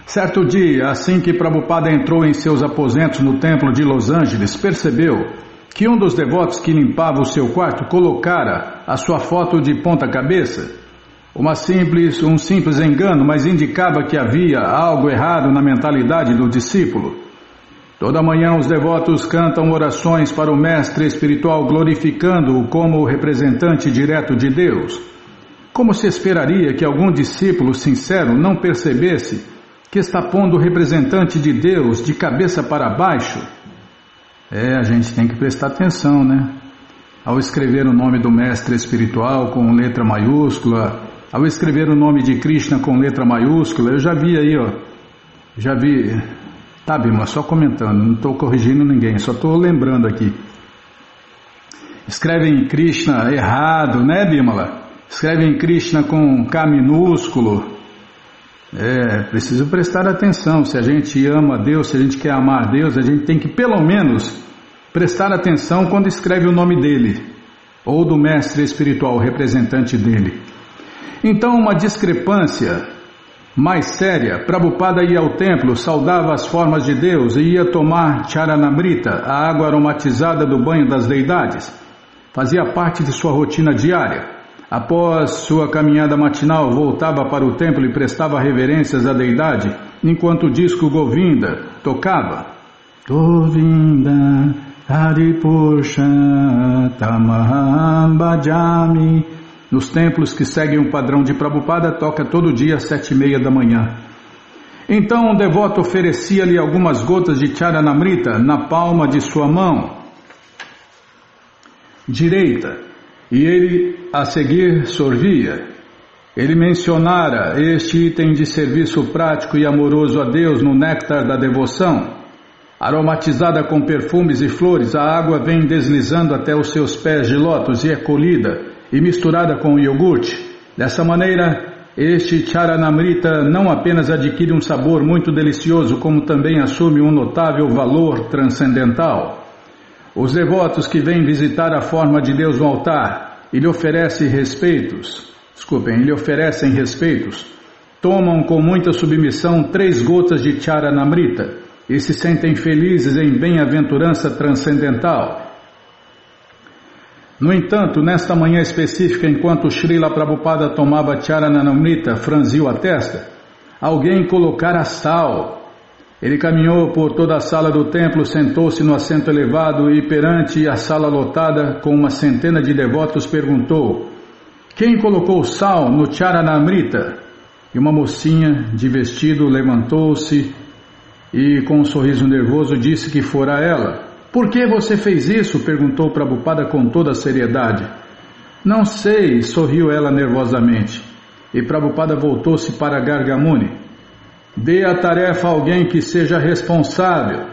S1: Certo dia, assim que Prabhupada entrou em seus aposentos no templo de Los Angeles, percebeu que um dos devotos que limpava o seu quarto colocara a sua foto de ponta cabeça. Um simples engano, mas indicava que havia algo errado na mentalidade do discípulo. Toda manhã os devotos cantam orações para o mestre espiritual, glorificando-o como o representante direto de Deus. Como se esperaria que algum discípulo sincero não percebesse que está pondo o representante de Deus de cabeça para baixo? A gente tem que prestar atenção, né? Ao escrever o nome do mestre espiritual com letra maiúscula, ao escrever o nome de Krishna com letra maiúscula, eu já vi aí, tá, Bímola, só comentando, não estou corrigindo ninguém, só estou lembrando aqui. escrevem Krishna errado, né, Bimala? Escrevem Krishna com K minúsculo. Preciso prestar atenção. Se a gente ama Deus, se a gente quer amar Deus, a gente tem que pelo menos prestar atenção quando escreve o nome dele, ou do mestre espiritual, representante dele. Então, uma discrepância mais séria. Prabhupada ia ao templo, saudava as formas de Deus e ia tomar Charanamrita, a água aromatizada do banho das deidades. Fazia parte de sua rotina diária. Após sua caminhada matinal, voltava para o templo e prestava reverências à deidade, enquanto o disco Govinda tocava. Govinda Haripurusha Tamaham Bhajami. Nos templos que seguem o padrão de Prabhupada, toca todo dia às 7:30 da manhã. Então um devoto oferecia-lhe algumas gotas de Charanamrita na palma de sua mão direita, e ele a seguir sorvia. Ele mencionara este item de serviço prático e amoroso a Deus no néctar da devoção. Aromatizada com perfumes e flores, a água vem deslizando até os seus pés de lótus e é colhida e misturada com iogurte. Dessa maneira, este Charanamrita não apenas adquire um sabor muito delicioso, como também assume um notável valor transcendental. Os devotos que vêm visitar a forma de Deus no altar e lhe oferecem respeitos, tomam com muita submissão 3 gotas de Charanamrita e se sentem felizes em bem-aventurança transcendental. No entanto, nesta manhã específica, enquanto Srila Prabhupada tomava Charanamrita, franziu a testa, alguém colocara sal. Ele caminhou por toda a sala do templo, sentou-se no assento elevado e perante a sala lotada com uma centena de devotos perguntou: quem colocou sal no Charanamrita? E uma mocinha de vestido levantou-se e com um sorriso nervoso disse que fora ela. Por que você fez isso? Perguntou Prabhupada com toda a seriedade. Não sei, sorriu ela nervosamente. E Prabhupada voltou-se para Gargamuni. Dê a tarefa a alguém que seja responsável.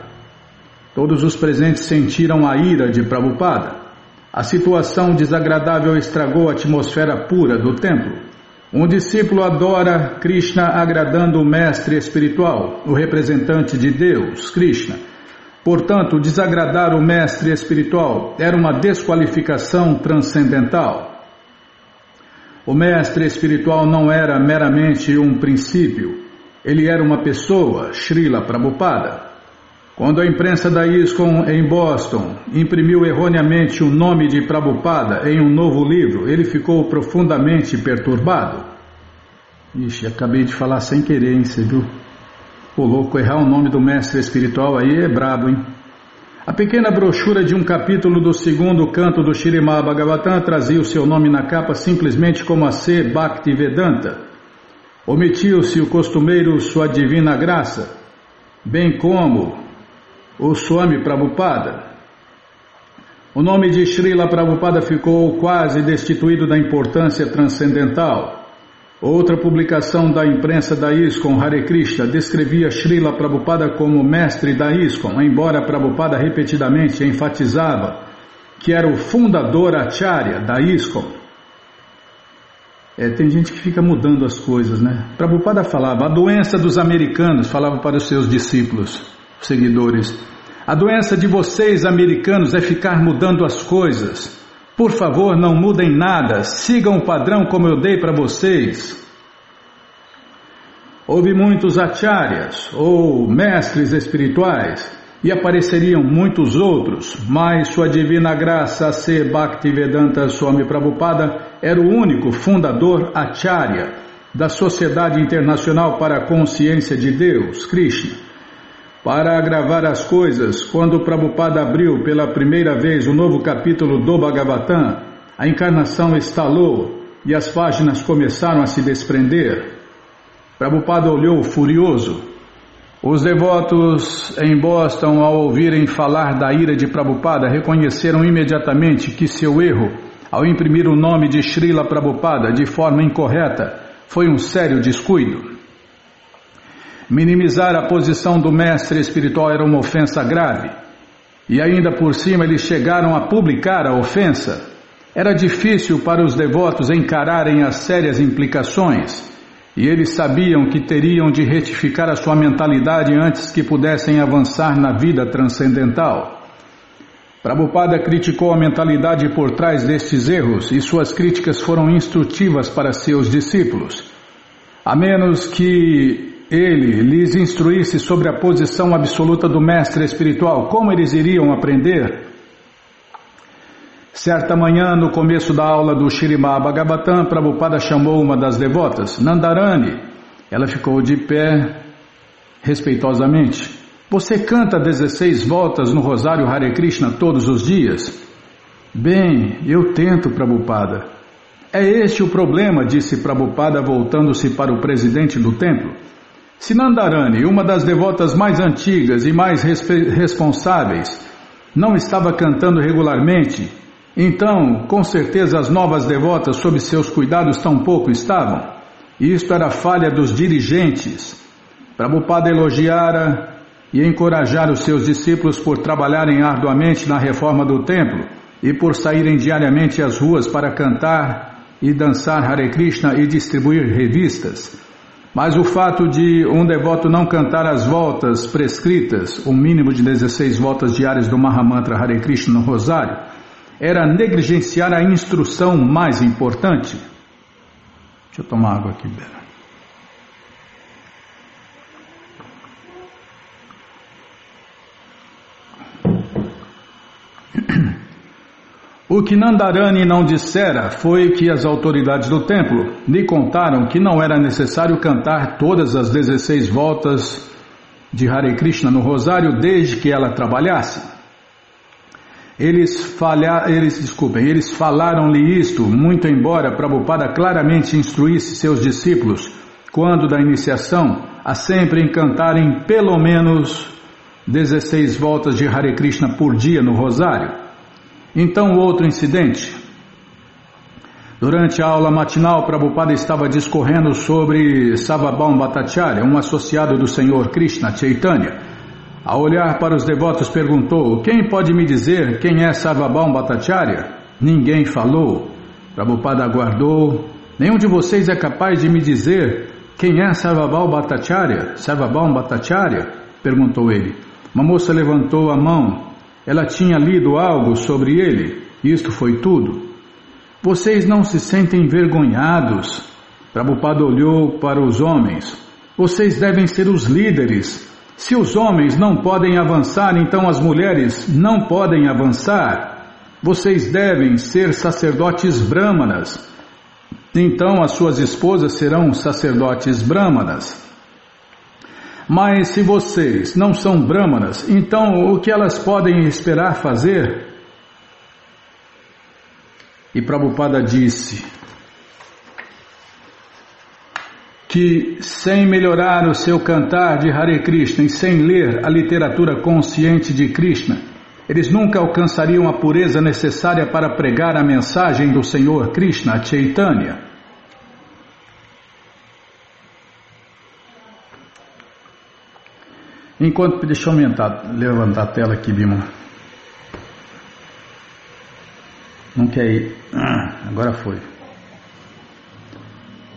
S1: Todos os presentes sentiram a ira de Prabhupada. A situação desagradável estragou a atmosfera pura do templo. Um discípulo adora Krishna agradando o mestre espiritual, o representante de Deus, Krishna. Portanto, desagradar o mestre espiritual era uma desqualificação transcendental. O mestre espiritual não era meramente um princípio. Ele era uma pessoa, Srila Prabhupada. Quando a imprensa da ISKCON em Boston imprimiu erroneamente o nome de Prabhupada em um novo livro, ele ficou profundamente perturbado. Ixi, acabei de falar sem querer, hein, você viu? Pô, louco, errar o nome do mestre espiritual aí é brabo, hein? A pequena brochura de um capítulo do 2º canto do Śrīmad Bhagavatam trazia o seu nome na capa simplesmente como A.C. Bhaktivedanta. Omitiu-se o costumeiro Sua Divina Graça, bem como o Swami Prabhupada. O nome de Srila Prabhupada ficou quase destituído da importância transcendental. Outra publicação da imprensa da ISKCON, Hare Krishna, descrevia Srila Prabhupada como mestre da ISKCON, embora Prabhupada repetidamente enfatizava que era o fundador Acharya da ISKCON. Tem gente que fica mudando as coisas, né? Prabhupada falava, a doença dos americanos, falava para os seus discípulos, seguidores, a doença de vocês americanos é ficar mudando as coisas. Por favor, não mudem nada, sigam o padrão como eu dei para vocês. Houve muitos acharyas, ou mestres espirituais, e apareceriam muitos outros, mas Sua Divina Graça A.C. Bhaktivedanta Swami Prabhupada era o único fundador acharya da Sociedade Internacional para a Consciência de Deus, Krishna. Para agravar as coisas, quando Prabhupada abriu pela primeira vez o novo capítulo do Bhagavatam, a encarnação estalou e as páginas começaram a se desprender. Prabhupada olhou furioso. Os devotos em Boston, ao ouvirem falar da ira de Prabhupada, reconheceram imediatamente que seu erro, ao imprimir o nome de Srila Prabhupada de forma incorreta, foi um sério descuido. Minimizar a posição do mestre espiritual era uma ofensa grave. e ainda por cima eles chegaram a publicar a ofensa. Era difícil para os devotos encararem as sérias implicações, e eles sabiam que teriam de retificar a sua mentalidade antes que pudessem avançar na vida transcendental. Prabhupada criticou a mentalidade por trás destes erros, e suas críticas foram instrutivas para seus discípulos. A menos que ele lhes instruísse sobre a posição absoluta do mestre espiritual, como eles iriam aprender? Certa manhã, no começo da aula do Śrīmad Bhagavatam, Prabhupada chamou uma das devotas, Nandarani. Ela ficou de pé respeitosamente. Você canta 16 voltas no Rosário Hare Krishna todos os dias? Bem, eu tento, Prabhupada. É este o problema, disse Prabhupada voltando-se para o presidente do templo. Se Nandarani, uma das devotas mais antigas e mais responsáveis, não estava cantando regularmente, então, com certeza as novas devotas sob seus cuidados tampouco estavam. Isto era falha dos dirigentes. Prabhupada elogiara e encorajara os seus discípulos por trabalharem arduamente na reforma do templo e por saírem diariamente às ruas para cantar e dançar Hare Krishna e distribuir revistas. Mas o fato de um devoto não cantar as voltas prescritas, o mínimo de 16 voltas diárias do Mahamantra Hare Krishna no Rosário, era negligenciar a instrução mais importante. Deixa eu tomar água aqui, Bera. O que Nandarani não dissera foi que as autoridades do templo lhe contaram que não era necessário cantar todas as 16 voltas de Hare Krishna no Rosário desde que ela trabalhasse. Eles falaram-lhe isto, muito embora Prabhupada claramente instruísse seus discípulos, quando da iniciação, a sempre cantarem pelo menos 16 voltas de Hare Krishna por dia no Rosário. Então, outro incidente. Durante a aula matinal, Prabhupada estava discorrendo sobre Sarvabhauma Bhattacharya, um associado do Senhor Krishna Chaitanya. Ao olhar para os devotos, perguntou: quem pode me dizer quem é Sarvabhauma Bhattacharya? Ninguém falou. Prabhupada aguardou. Nenhum de vocês é capaz de me dizer quem é Sarvabhauma Bhattacharya? Sarvabhauma Bhattacharya? Perguntou ele. Uma moça levantou a mão. Ela tinha lido algo sobre ele. Isto foi tudo. Vocês não se sentem envergonhados? Prabhupada olhou para os homens. Vocês devem ser os líderes. Se os homens não podem avançar, então as mulheres não podem avançar. Vocês devem ser sacerdotes brahmanas. Então as suas esposas serão sacerdotes brahmanas. Mas se vocês não são brahmanas, então o que elas podem esperar fazer? E Prabhupada disse que sem melhorar o seu cantar de Hare Krishna e sem ler a literatura consciente de Krishna, eles nunca alcançariam a pureza necessária para pregar a mensagem do Senhor Krishna Chaitanya. Deixa eu levantar a tela aqui, Bima. Não quer ir. Agora foi.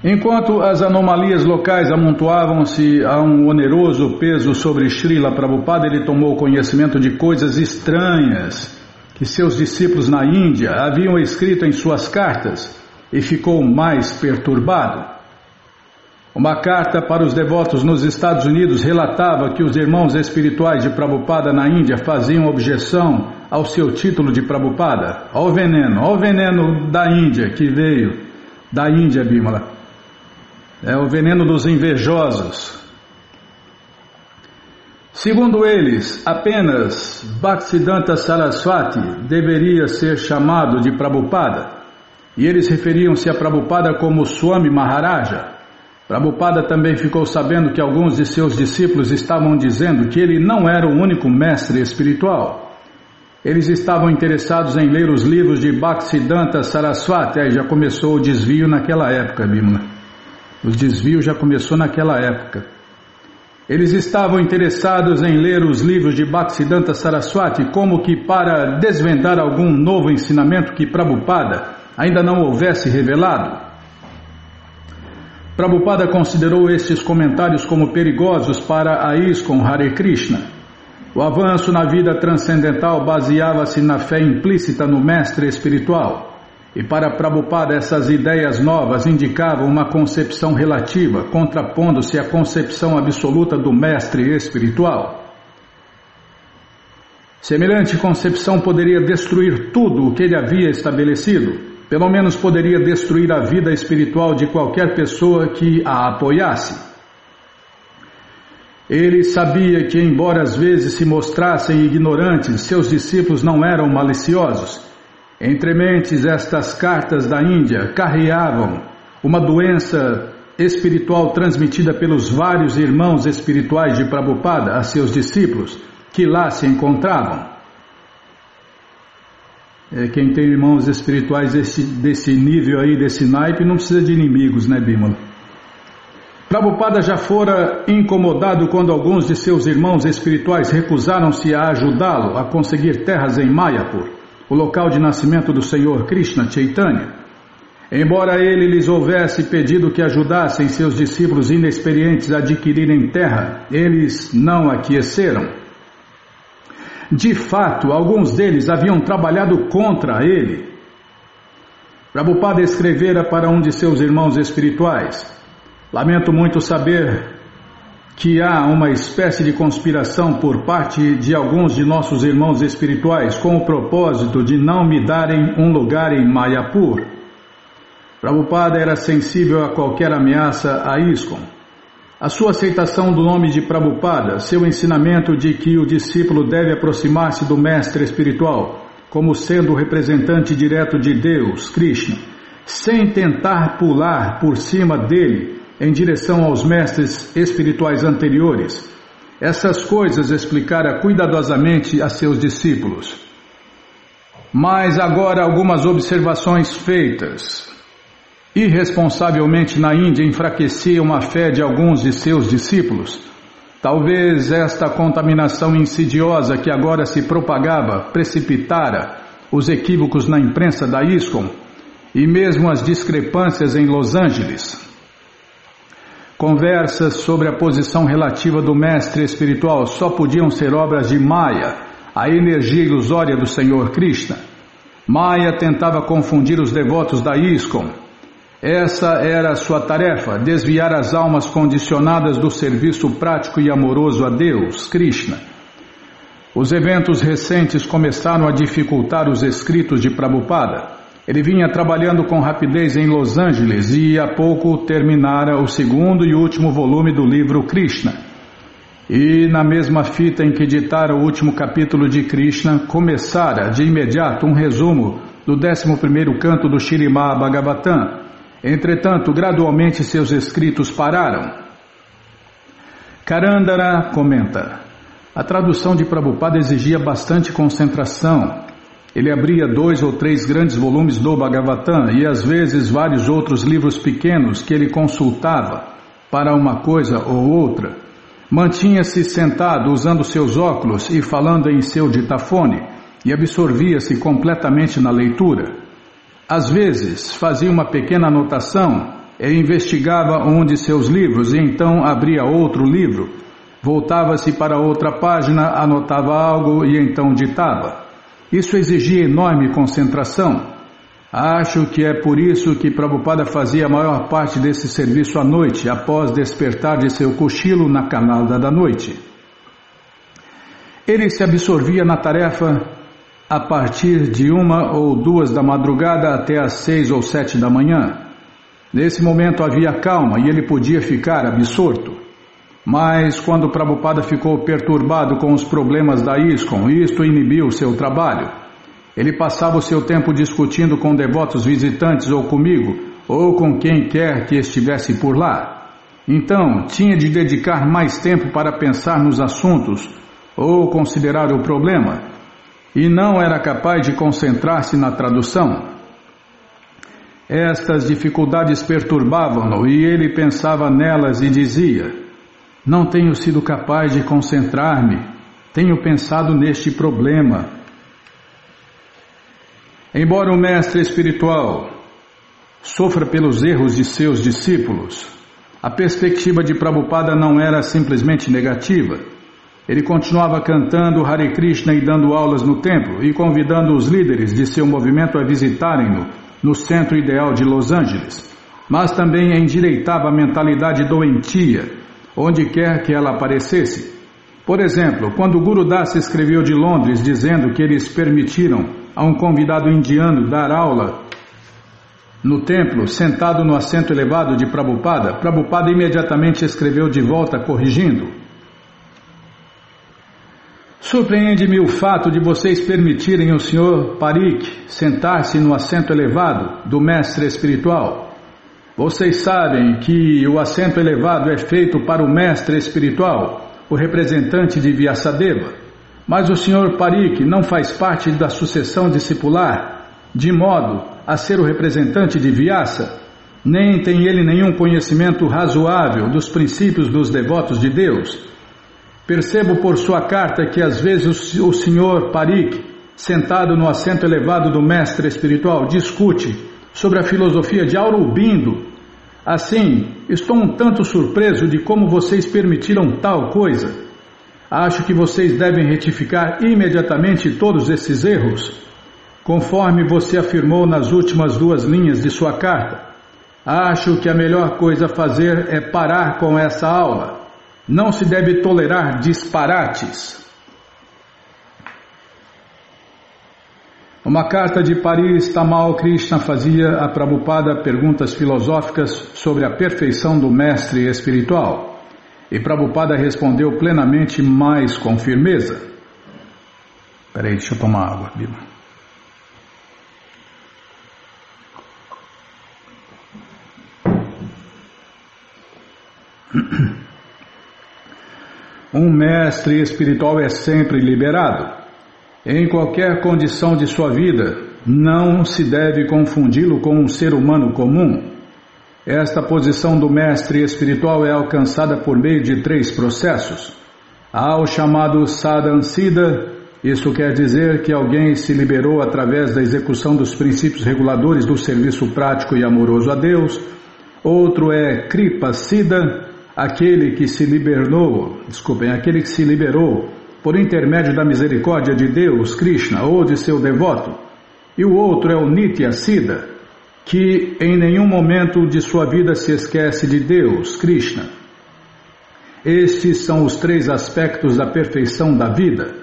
S1: Enquanto as anomalias locais amontoavam-se a um oneroso peso sobre Srila Prabhupada, ele tomou conhecimento de coisas estranhas que seus discípulos na Índia haviam escrito em suas cartas e ficou mais perturbado. Uma carta para os devotos nos Estados Unidos relatava que os irmãos espirituais de Prabhupada na Índia faziam objeção ao seu título de Prabhupada. Ó o veneno da Índia que veio da Índia, Bimala. É o veneno dos invejosos. Segundo eles, apenas Bhaktisiddhanta Saraswati deveria ser chamado de Prabhupada, e eles referiam-se a Prabhupada como Swami Maharaja. Prabhupada também ficou sabendo que alguns de seus discípulos estavam dizendo que ele não era o único mestre espiritual. Eles estavam interessados em ler os livros de Bhaktisiddhanta Saraswati. Aí já começou o desvio naquela época, Bimala. O desvio já começou naquela época. Eles estavam interessados em ler os livros de Bhaktisiddhanta Saraswati como que para desvendar algum novo ensinamento que Prabhupada ainda não houvesse revelado. Prabhupada considerou estes comentários como perigosos para a ISKCON Hare Krishna. O avanço na vida transcendental baseava-se na fé implícita no mestre espiritual. E para Prabhupada essas ideias novas indicavam uma concepção relativa, contrapondo-se à concepção absoluta do mestre espiritual. Semelhante concepção poderia destruir tudo o que ele havia estabelecido, pelo menos poderia destruir a vida espiritual de qualquer pessoa que a apoiasse. Ele sabia que, embora às vezes se mostrassem ignorantes, seus discípulos não eram maliciosos. Entre mentes, estas cartas da Índia carreavam uma doença espiritual transmitida pelos vários irmãos espirituais de Prabhupada a seus discípulos, que lá se encontravam. Quem tem irmãos espirituais desse nível aí, desse naipe, não precisa de inimigos, né, Bímola? Prabhupada já fora incomodado quando alguns de seus irmãos espirituais recusaram-se a ajudá-lo a conseguir terras em Mayapur, o local de nascimento do Senhor Krishna Chaitanya. Embora ele lhes houvesse pedido que ajudassem seus discípulos inexperientes a adquirirem terra, eles não aqueceram. De fato, alguns deles haviam trabalhado contra ele. Prabhupada escrevera para um de seus irmãos espirituais: lamento muito saber que há uma espécie de conspiração por parte de alguns de nossos irmãos espirituais com o propósito de não me darem um lugar em Mayapur. Prabhupada era sensível a qualquer ameaça a ISKCON. A sua aceitação do nome de Prabhupada, seu ensinamento de que o discípulo deve aproximar-se do mestre espiritual, como sendo o representante direto de Deus, Krishna, sem tentar pular por cima dele, em direção aos mestres espirituais anteriores. Essas coisas explicara cuidadosamente a seus discípulos. Mas agora algumas observações feitas irresponsavelmente na Índia enfraqueciam a fé de alguns de seus discípulos. Talvez esta contaminação insidiosa que agora se propagava precipitara os equívocos na imprensa da ISKCON e mesmo as discrepâncias em Los Angeles. Conversas sobre a posição relativa do mestre espiritual só podiam ser obras de Maya, a energia ilusória do Senhor Krishna. Maya tentava confundir os devotos da ISKCON. Essa era a sua tarefa, desviar as almas condicionadas do serviço prático e amoroso a Deus, Krishna. Os eventos recentes começaram a dificultar os escritos de Prabhupada. Ele vinha trabalhando com rapidez em Los Angeles e há pouco terminara o segundo e último volume do livro Krishna. E na mesma fita em que ditara o último capítulo de Krishna, começara de imediato um resumo do 11º canto do Śrīmad Bhagavatam. Entretanto, gradualmente seus escritos pararam. Karandara comenta: a tradução de Prabhupada exigia bastante concentração. Ele abria 2 ou 3 grandes volumes do Bhagavatam e às vezes vários outros livros pequenos que ele consultava para uma coisa ou outra. Mantinha-se sentado usando seus óculos e falando em seu ditafone e absorvia-se completamente na leitura. Às vezes fazia uma pequena anotação e investigava um de seus livros e então abria outro livro. Voltava-se para outra página, anotava algo e então ditava. Isso exigia enorme concentração. Acho que é por isso que Prabhupada fazia a maior parte desse serviço à noite, após despertar de seu cochilo na calada da noite. Ele se absorvia na tarefa a partir de 1 ou 2 da madrugada até às 6 ou 7 da manhã. Nesse momento havia calma e ele podia ficar absorto. Mas quando Prabhupada ficou perturbado com os problemas da ISKCON, isto inibiu seu trabalho. Ele passava o seu tempo discutindo com devotos visitantes ou comigo, ou com quem quer que estivesse por lá. Então, tinha de dedicar mais tempo para pensar nos assuntos ou considerar o problema, e não era capaz de concentrar-se na tradução. Estas dificuldades perturbavam-no e ele pensava nelas e dizia: Não tenho sido capaz de concentrar-me. Tenho pensado neste problema. Embora o mestre espiritual sofra pelos erros de seus discípulos, a perspectiva de Prabhupada não era simplesmente negativa. Ele continuava cantando Hare Krishna e dando aulas no templo e convidando os líderes de seu movimento a visitarem-no no Centro Ideal de Los Angeles, mas também endireitava a mentalidade doentia, onde quer que ela aparecesse. Por exemplo, quando o Guru Das escreveu de Londres dizendo que eles permitiram a um convidado indiano dar aula no templo, sentado no assento elevado de Prabhupada, Prabhupada imediatamente escreveu de volta corrigindo: surpreende-me o fato de vocês permitirem o Sr. Parikh sentar-se no assento elevado do mestre espiritual. Vocês sabem que o assento elevado é feito para o mestre espiritual, o representante de Vyasadeva, mas o Sr. Parikh não faz parte da sucessão discipular, de modo a ser o representante de Vyasa, nem tem ele nenhum conhecimento razoável dos princípios dos devotos de Deus. Percebo por sua carta que às vezes o Sr. Parikh, sentado no assento elevado do mestre espiritual, discute sobre a filosofia de Aurobindo. Assim, estou um tanto surpreso de como vocês permitiram tal coisa. Acho que vocês devem retificar imediatamente todos esses erros, conforme você afirmou nas últimas 2 linhas de sua carta. Acho que a melhor coisa a fazer é parar com essa aula. Não se deve tolerar disparates. Uma carta de Paris, Tamal Krishna fazia a Prabhupada perguntas filosóficas sobre a perfeição do mestre espiritual. E Prabhupada respondeu plenamente, mas com firmeza. Peraí, deixa eu tomar água, Bima. Um mestre espiritual é sempre liberado. Em qualquer condição de sua vida, não se deve confundi-lo com um ser humano comum. Esta posição do mestre espiritual é alcançada por meio de 3 processos. Há o chamado Sadhansida, isso quer dizer que alguém se liberou através da execução dos princípios reguladores do serviço prático e amoroso a Deus. Outro é Kripa Siddha, aquele que se liberou por intermédio da misericórdia de Deus, Krishna, ou de seu devoto. E o outro é o Nitya Siddha, que em nenhum momento de sua vida se esquece de Deus, Krishna. Estes são os 3 aspectos da perfeição da vida.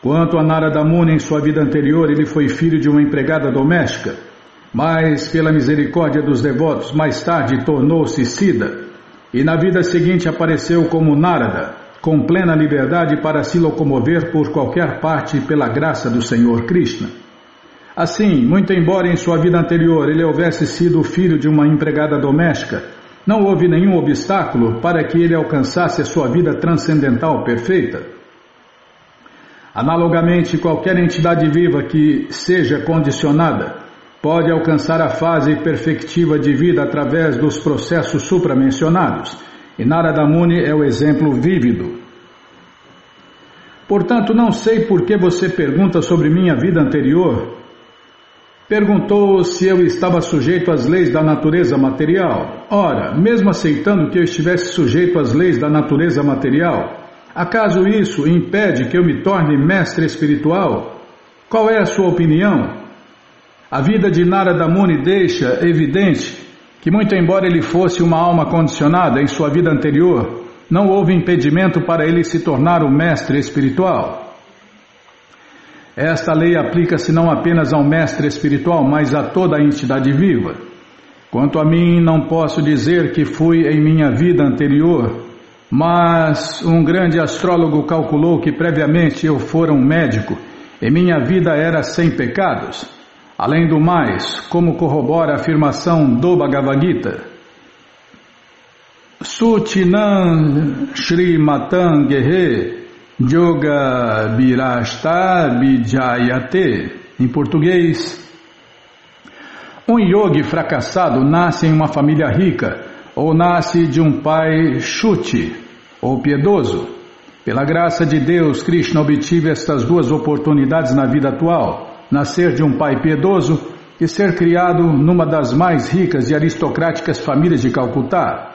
S1: Quanto a Narada Muni, em sua vida anterior, ele foi filho de uma empregada doméstica, mas pela misericórdia dos devotos, mais tarde tornou-se Siddha, e na vida seguinte apareceu como Narada, com plena liberdade para se locomover por qualquer parte pela graça do Senhor Krishna. Assim, muito embora em sua vida anterior ele houvesse sido filho de uma empregada doméstica, não houve nenhum obstáculo para que ele alcançasse a sua vida transcendental perfeita. Analogamente, qualquer entidade viva que seja condicionada pode alcançar a fase perfectiva de vida através dos processos supramencionados, e Narada Muni é o exemplo vívido. Portanto, não sei por que você pergunta sobre minha vida anterior. Perguntou se eu estava sujeito às leis da natureza material. Ora, mesmo aceitando que eu estivesse sujeito às leis da natureza material, acaso isso impede que eu me torne mestre espiritual? Qual é a sua opinião? A vida de Narada Muni deixa evidente que, muito embora ele fosse uma alma condicionada em sua vida anterior, não houve impedimento para ele se tornar o mestre espiritual. Esta lei aplica-se não apenas ao mestre espiritual, mas a toda a entidade viva. Quanto a mim, não posso dizer que fui em minha vida anterior, mas um grande astrólogo calculou que previamente eu fora um médico e minha vida era sem pecados. Além do mais, como corrobora a afirmação do Bhagavad Gita, Sutinam Shrimatan Gehe Yoga Birashta Bijayate. Em português, um yogi fracassado nasce em uma família rica ou nasce de um pai Shuti. ou piedoso. Pela graça de Deus, Krishna, obtive estas duas oportunidades na vida atual: nascer de um pai piedoso e ser criado numa das mais ricas e aristocráticas famílias de Calcutá.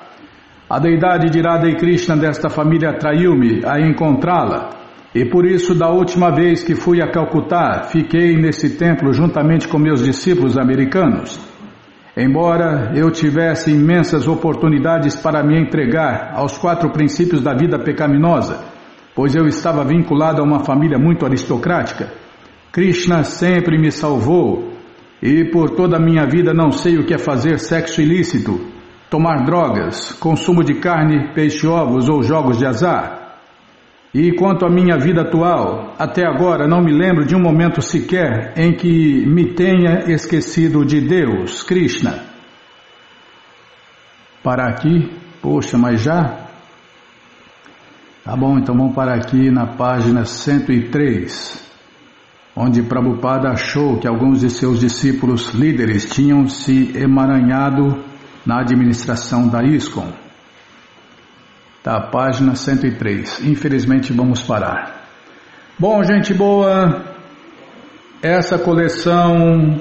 S1: A deidade de Radha e Krishna desta família atraiu-me a encontrá-la, e por isso, da última vez que fui a Calcutá, fiquei nesse templo juntamente com meus discípulos americanos. Embora eu tivesse imensas oportunidades para me entregar aos 4 princípios da vida pecaminosa, pois eu estava vinculado a uma família muito aristocrática, Krishna sempre me salvou, e por toda a minha vida não sei o que é fazer sexo ilícito, tomar drogas, consumo de carne, peixe, ovos ou jogos de azar. E quanto à minha vida atual, até agora não me lembro de um momento sequer em que me tenha esquecido de Deus, Krishna. Parar aqui? Poxa, mas já? Tá bom, então vamos parar aqui na página 103, onde Prabhupada achou que alguns de seus discípulos líderes tinham se emaranhado na administração da ISKCON. Tá, página 103. Infelizmente vamos parar. Bom, gente boa, essa coleção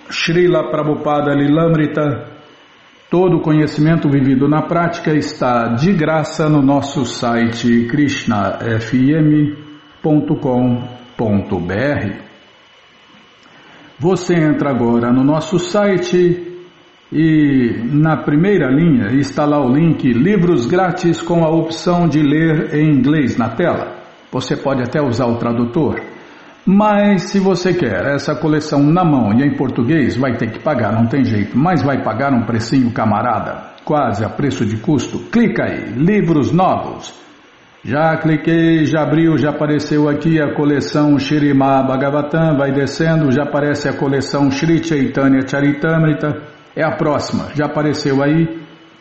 S1: Srila Prabhupada Lilamrita, todo o conhecimento vivido na prática, está de graça no nosso site krishnafm.com.br. Você entra agora no nosso site e na primeira linha está lá o link Livros Grátis com a opção de ler em inglês na tela. Você pode até usar o tradutor, mas se você quer essa coleção na mão e em português, vai ter que pagar, não tem jeito, mas vai pagar um precinho camarada, quase a preço de custo. Clica aí, Livros Novos. Já cliquei, já abriu, já apareceu aqui a coleção Śrīmad Bhagavatam, vai descendo, já aparece a coleção Shri Chaitanya Charitamrita. É a próxima, já apareceu aí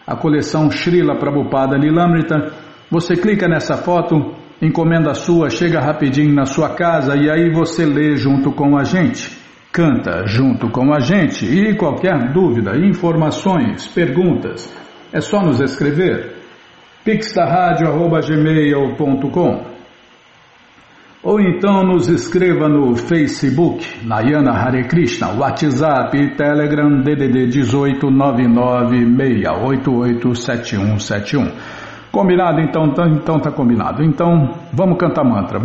S1: a coleção Srila Prabhupada Lilamrita. Você clica nessa foto, encomenda a sua, chega rapidinho na sua casa e aí você lê junto com a gente, canta junto com a gente. E qualquer dúvida, informações, perguntas, é só nos escrever pixdaradio@gmail.com ou então nos escreva no Facebook, Nayana Hare Krishna, WhatsApp, Telegram, DDD 18 996887171. Combinado? Então tá combinado. Então vamos cantar mantra,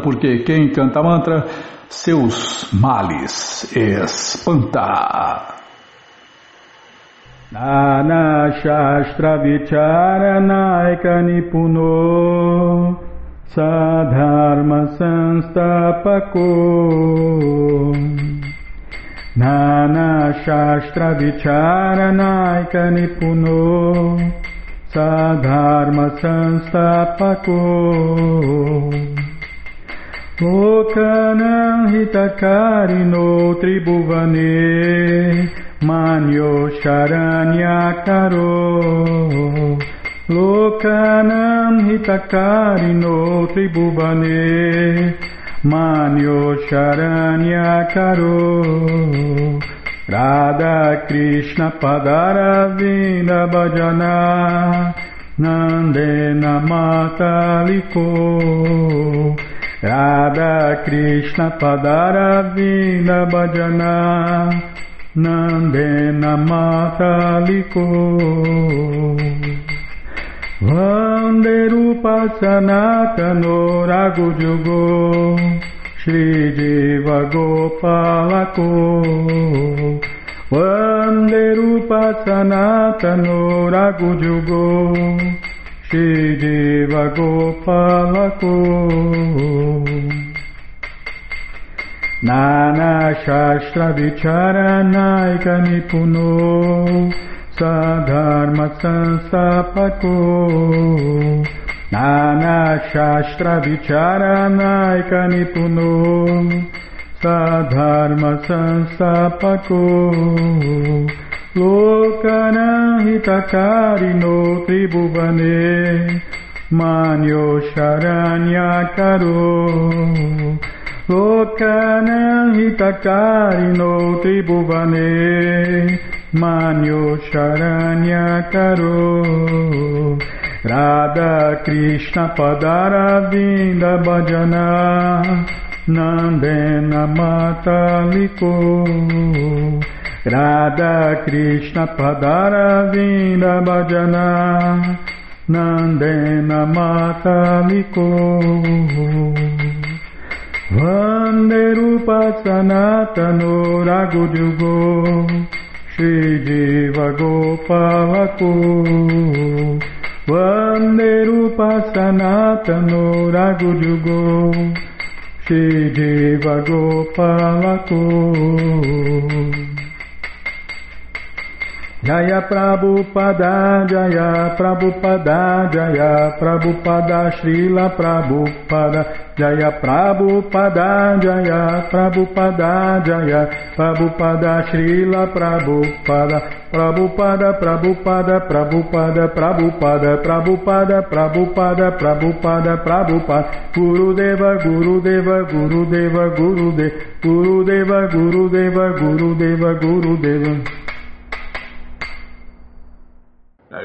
S1: porque quem canta mantra, seus males espanta. Nana Shastra Vicharanaika Nipuno Sadharma Sanstapako Nana Shastra Vicharanaika Nipuno Sadharma Sanstapako Lokanam Hitakarino Tribhuvane Manyo Sharanyakaro Lokanam Hitakarino Tribhuvane Manyo Sharanyakaro Radha Krishna Padaravinda Bhajana Nandena Mataliko Radha Krishna Padaravinda Bhajana Nandena Mataliko Vande Rupa Sanatano Raghujugo Shri Jiva Gopalako Vande Rupa Sanatano Raghujugo Shri Jiva Gopalako Nana Shastra Vicharanaika Nipuno Sadharma Sanstapako Nana Shastra Vicharanaika Nipuno Sadharma Sanstapako Lokana Hitakarino Tribhuvane Manyo Sharanyakaro Lokana Hitakarino Tribhuvane Manyo Sharanyakaro Radha Krishna Padaravinda Bhajana Nandena Mataliko. Radha Krishna Padaravinda Bhajana Nandena Mataliko. Vande Rupa Sanatano Raghujugo Shri Jiva Gopalako. Vande Rupa Sanatano Raghujugo Shri Jiva Gopalako. Jaya Prabhupada, Jaya Prabhupada, Jaya Prabhupada, Srila Prabhupada, Jaya Prabhupada, Jaya Prabhupada, Jaya Prabhupada, Srila Prabhupada, Prabhupada, Prabhupada, Prabhupada, Prabhupada, Prabhupada, Prabhupada, Prabhupada, Prabhupada, Gurudeva, Gurudeva, Gurudeva, Gurudeva, Gurudeva, Gurudeva, Gurudeva, Gurudeva.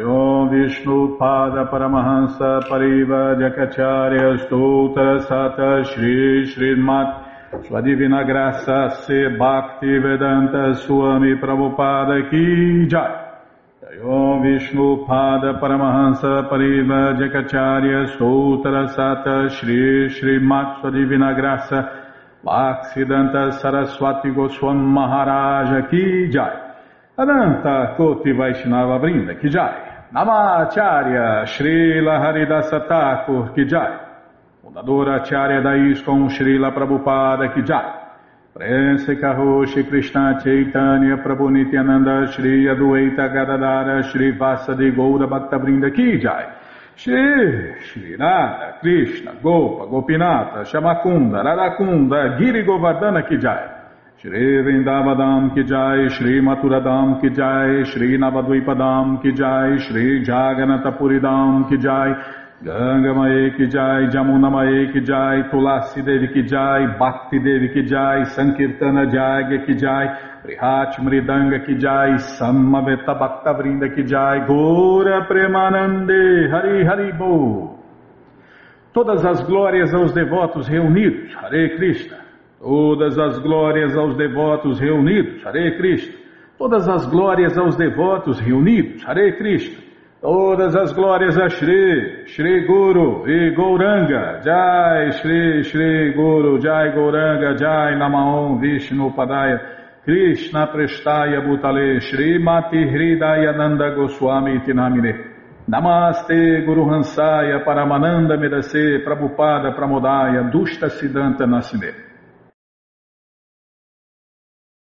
S1: Om Vishnu Pada Paramahansa Pariva Jakacharya Stoutra Sata Shri Srimat Sua Divina Graça Se Bhakti Vedanta Swami Prabhupada Ki Jai. Om Vishnu Pada Paramahansa Pariva Jakacharya Stoutra Sata Shri Srimat Sua Divina Graça Bhaktivedanta Saraswati Goswami Maharaja Ki Jai. Ananta Koti Vaishnava Vrinda Ki Jai. Namacharya Srila Haridasa Thakur Ki Jai. Fundadora Acharya da ISKCON Srila Prabhupada Ki Jai. Prense Karoshi Krishna Chaitanya Prabhu Nityananda Shri Adwaita Gadadara Shri Vasadi Goura Bhakta Vrinda Ki Jai. Shri Radha Krishna Gopa Gopinata Shamakunda Radakunda Giri Govardhana Ki Jai. Shri Vrindavadam Ki Jai, Shri Maturadam Ki Jai, Shri Navadvipadam Ki Jai, Shri Jaganatapuridam Ki Jai, Gangamae Ki Jai, Jamunamae Ki Jai, Tulasi Devi Ki Jai, Bhakti Devi Ki Jai, Sankirtana Jagya Ki Jai, Prihat Mridanga Ki Jai, Samaveta Bhakta Vrinda Ki Jai, Gora Premanande, Hari Hari Bo. Todas as glórias aos devotos reunidos, Hare Krishna. Todas as glórias aos devotos reunidos, Hare Krishna. Todas as glórias aos devotos reunidos, Hare Krishna. Todas as glórias a Shri, Shri Guru e Gauranga, Jai Shri, Shri Guru, Jai Gauranga, Jai Namaon Vishnu Padaya, Krishna Prestaya Bhutale, Shri Mati Hridaya Nanda Goswami Tinamine. Namaste Guru Hansaya Paramananda Medase Prabhupada Pramodaya Dushta Siddhanta Nasine.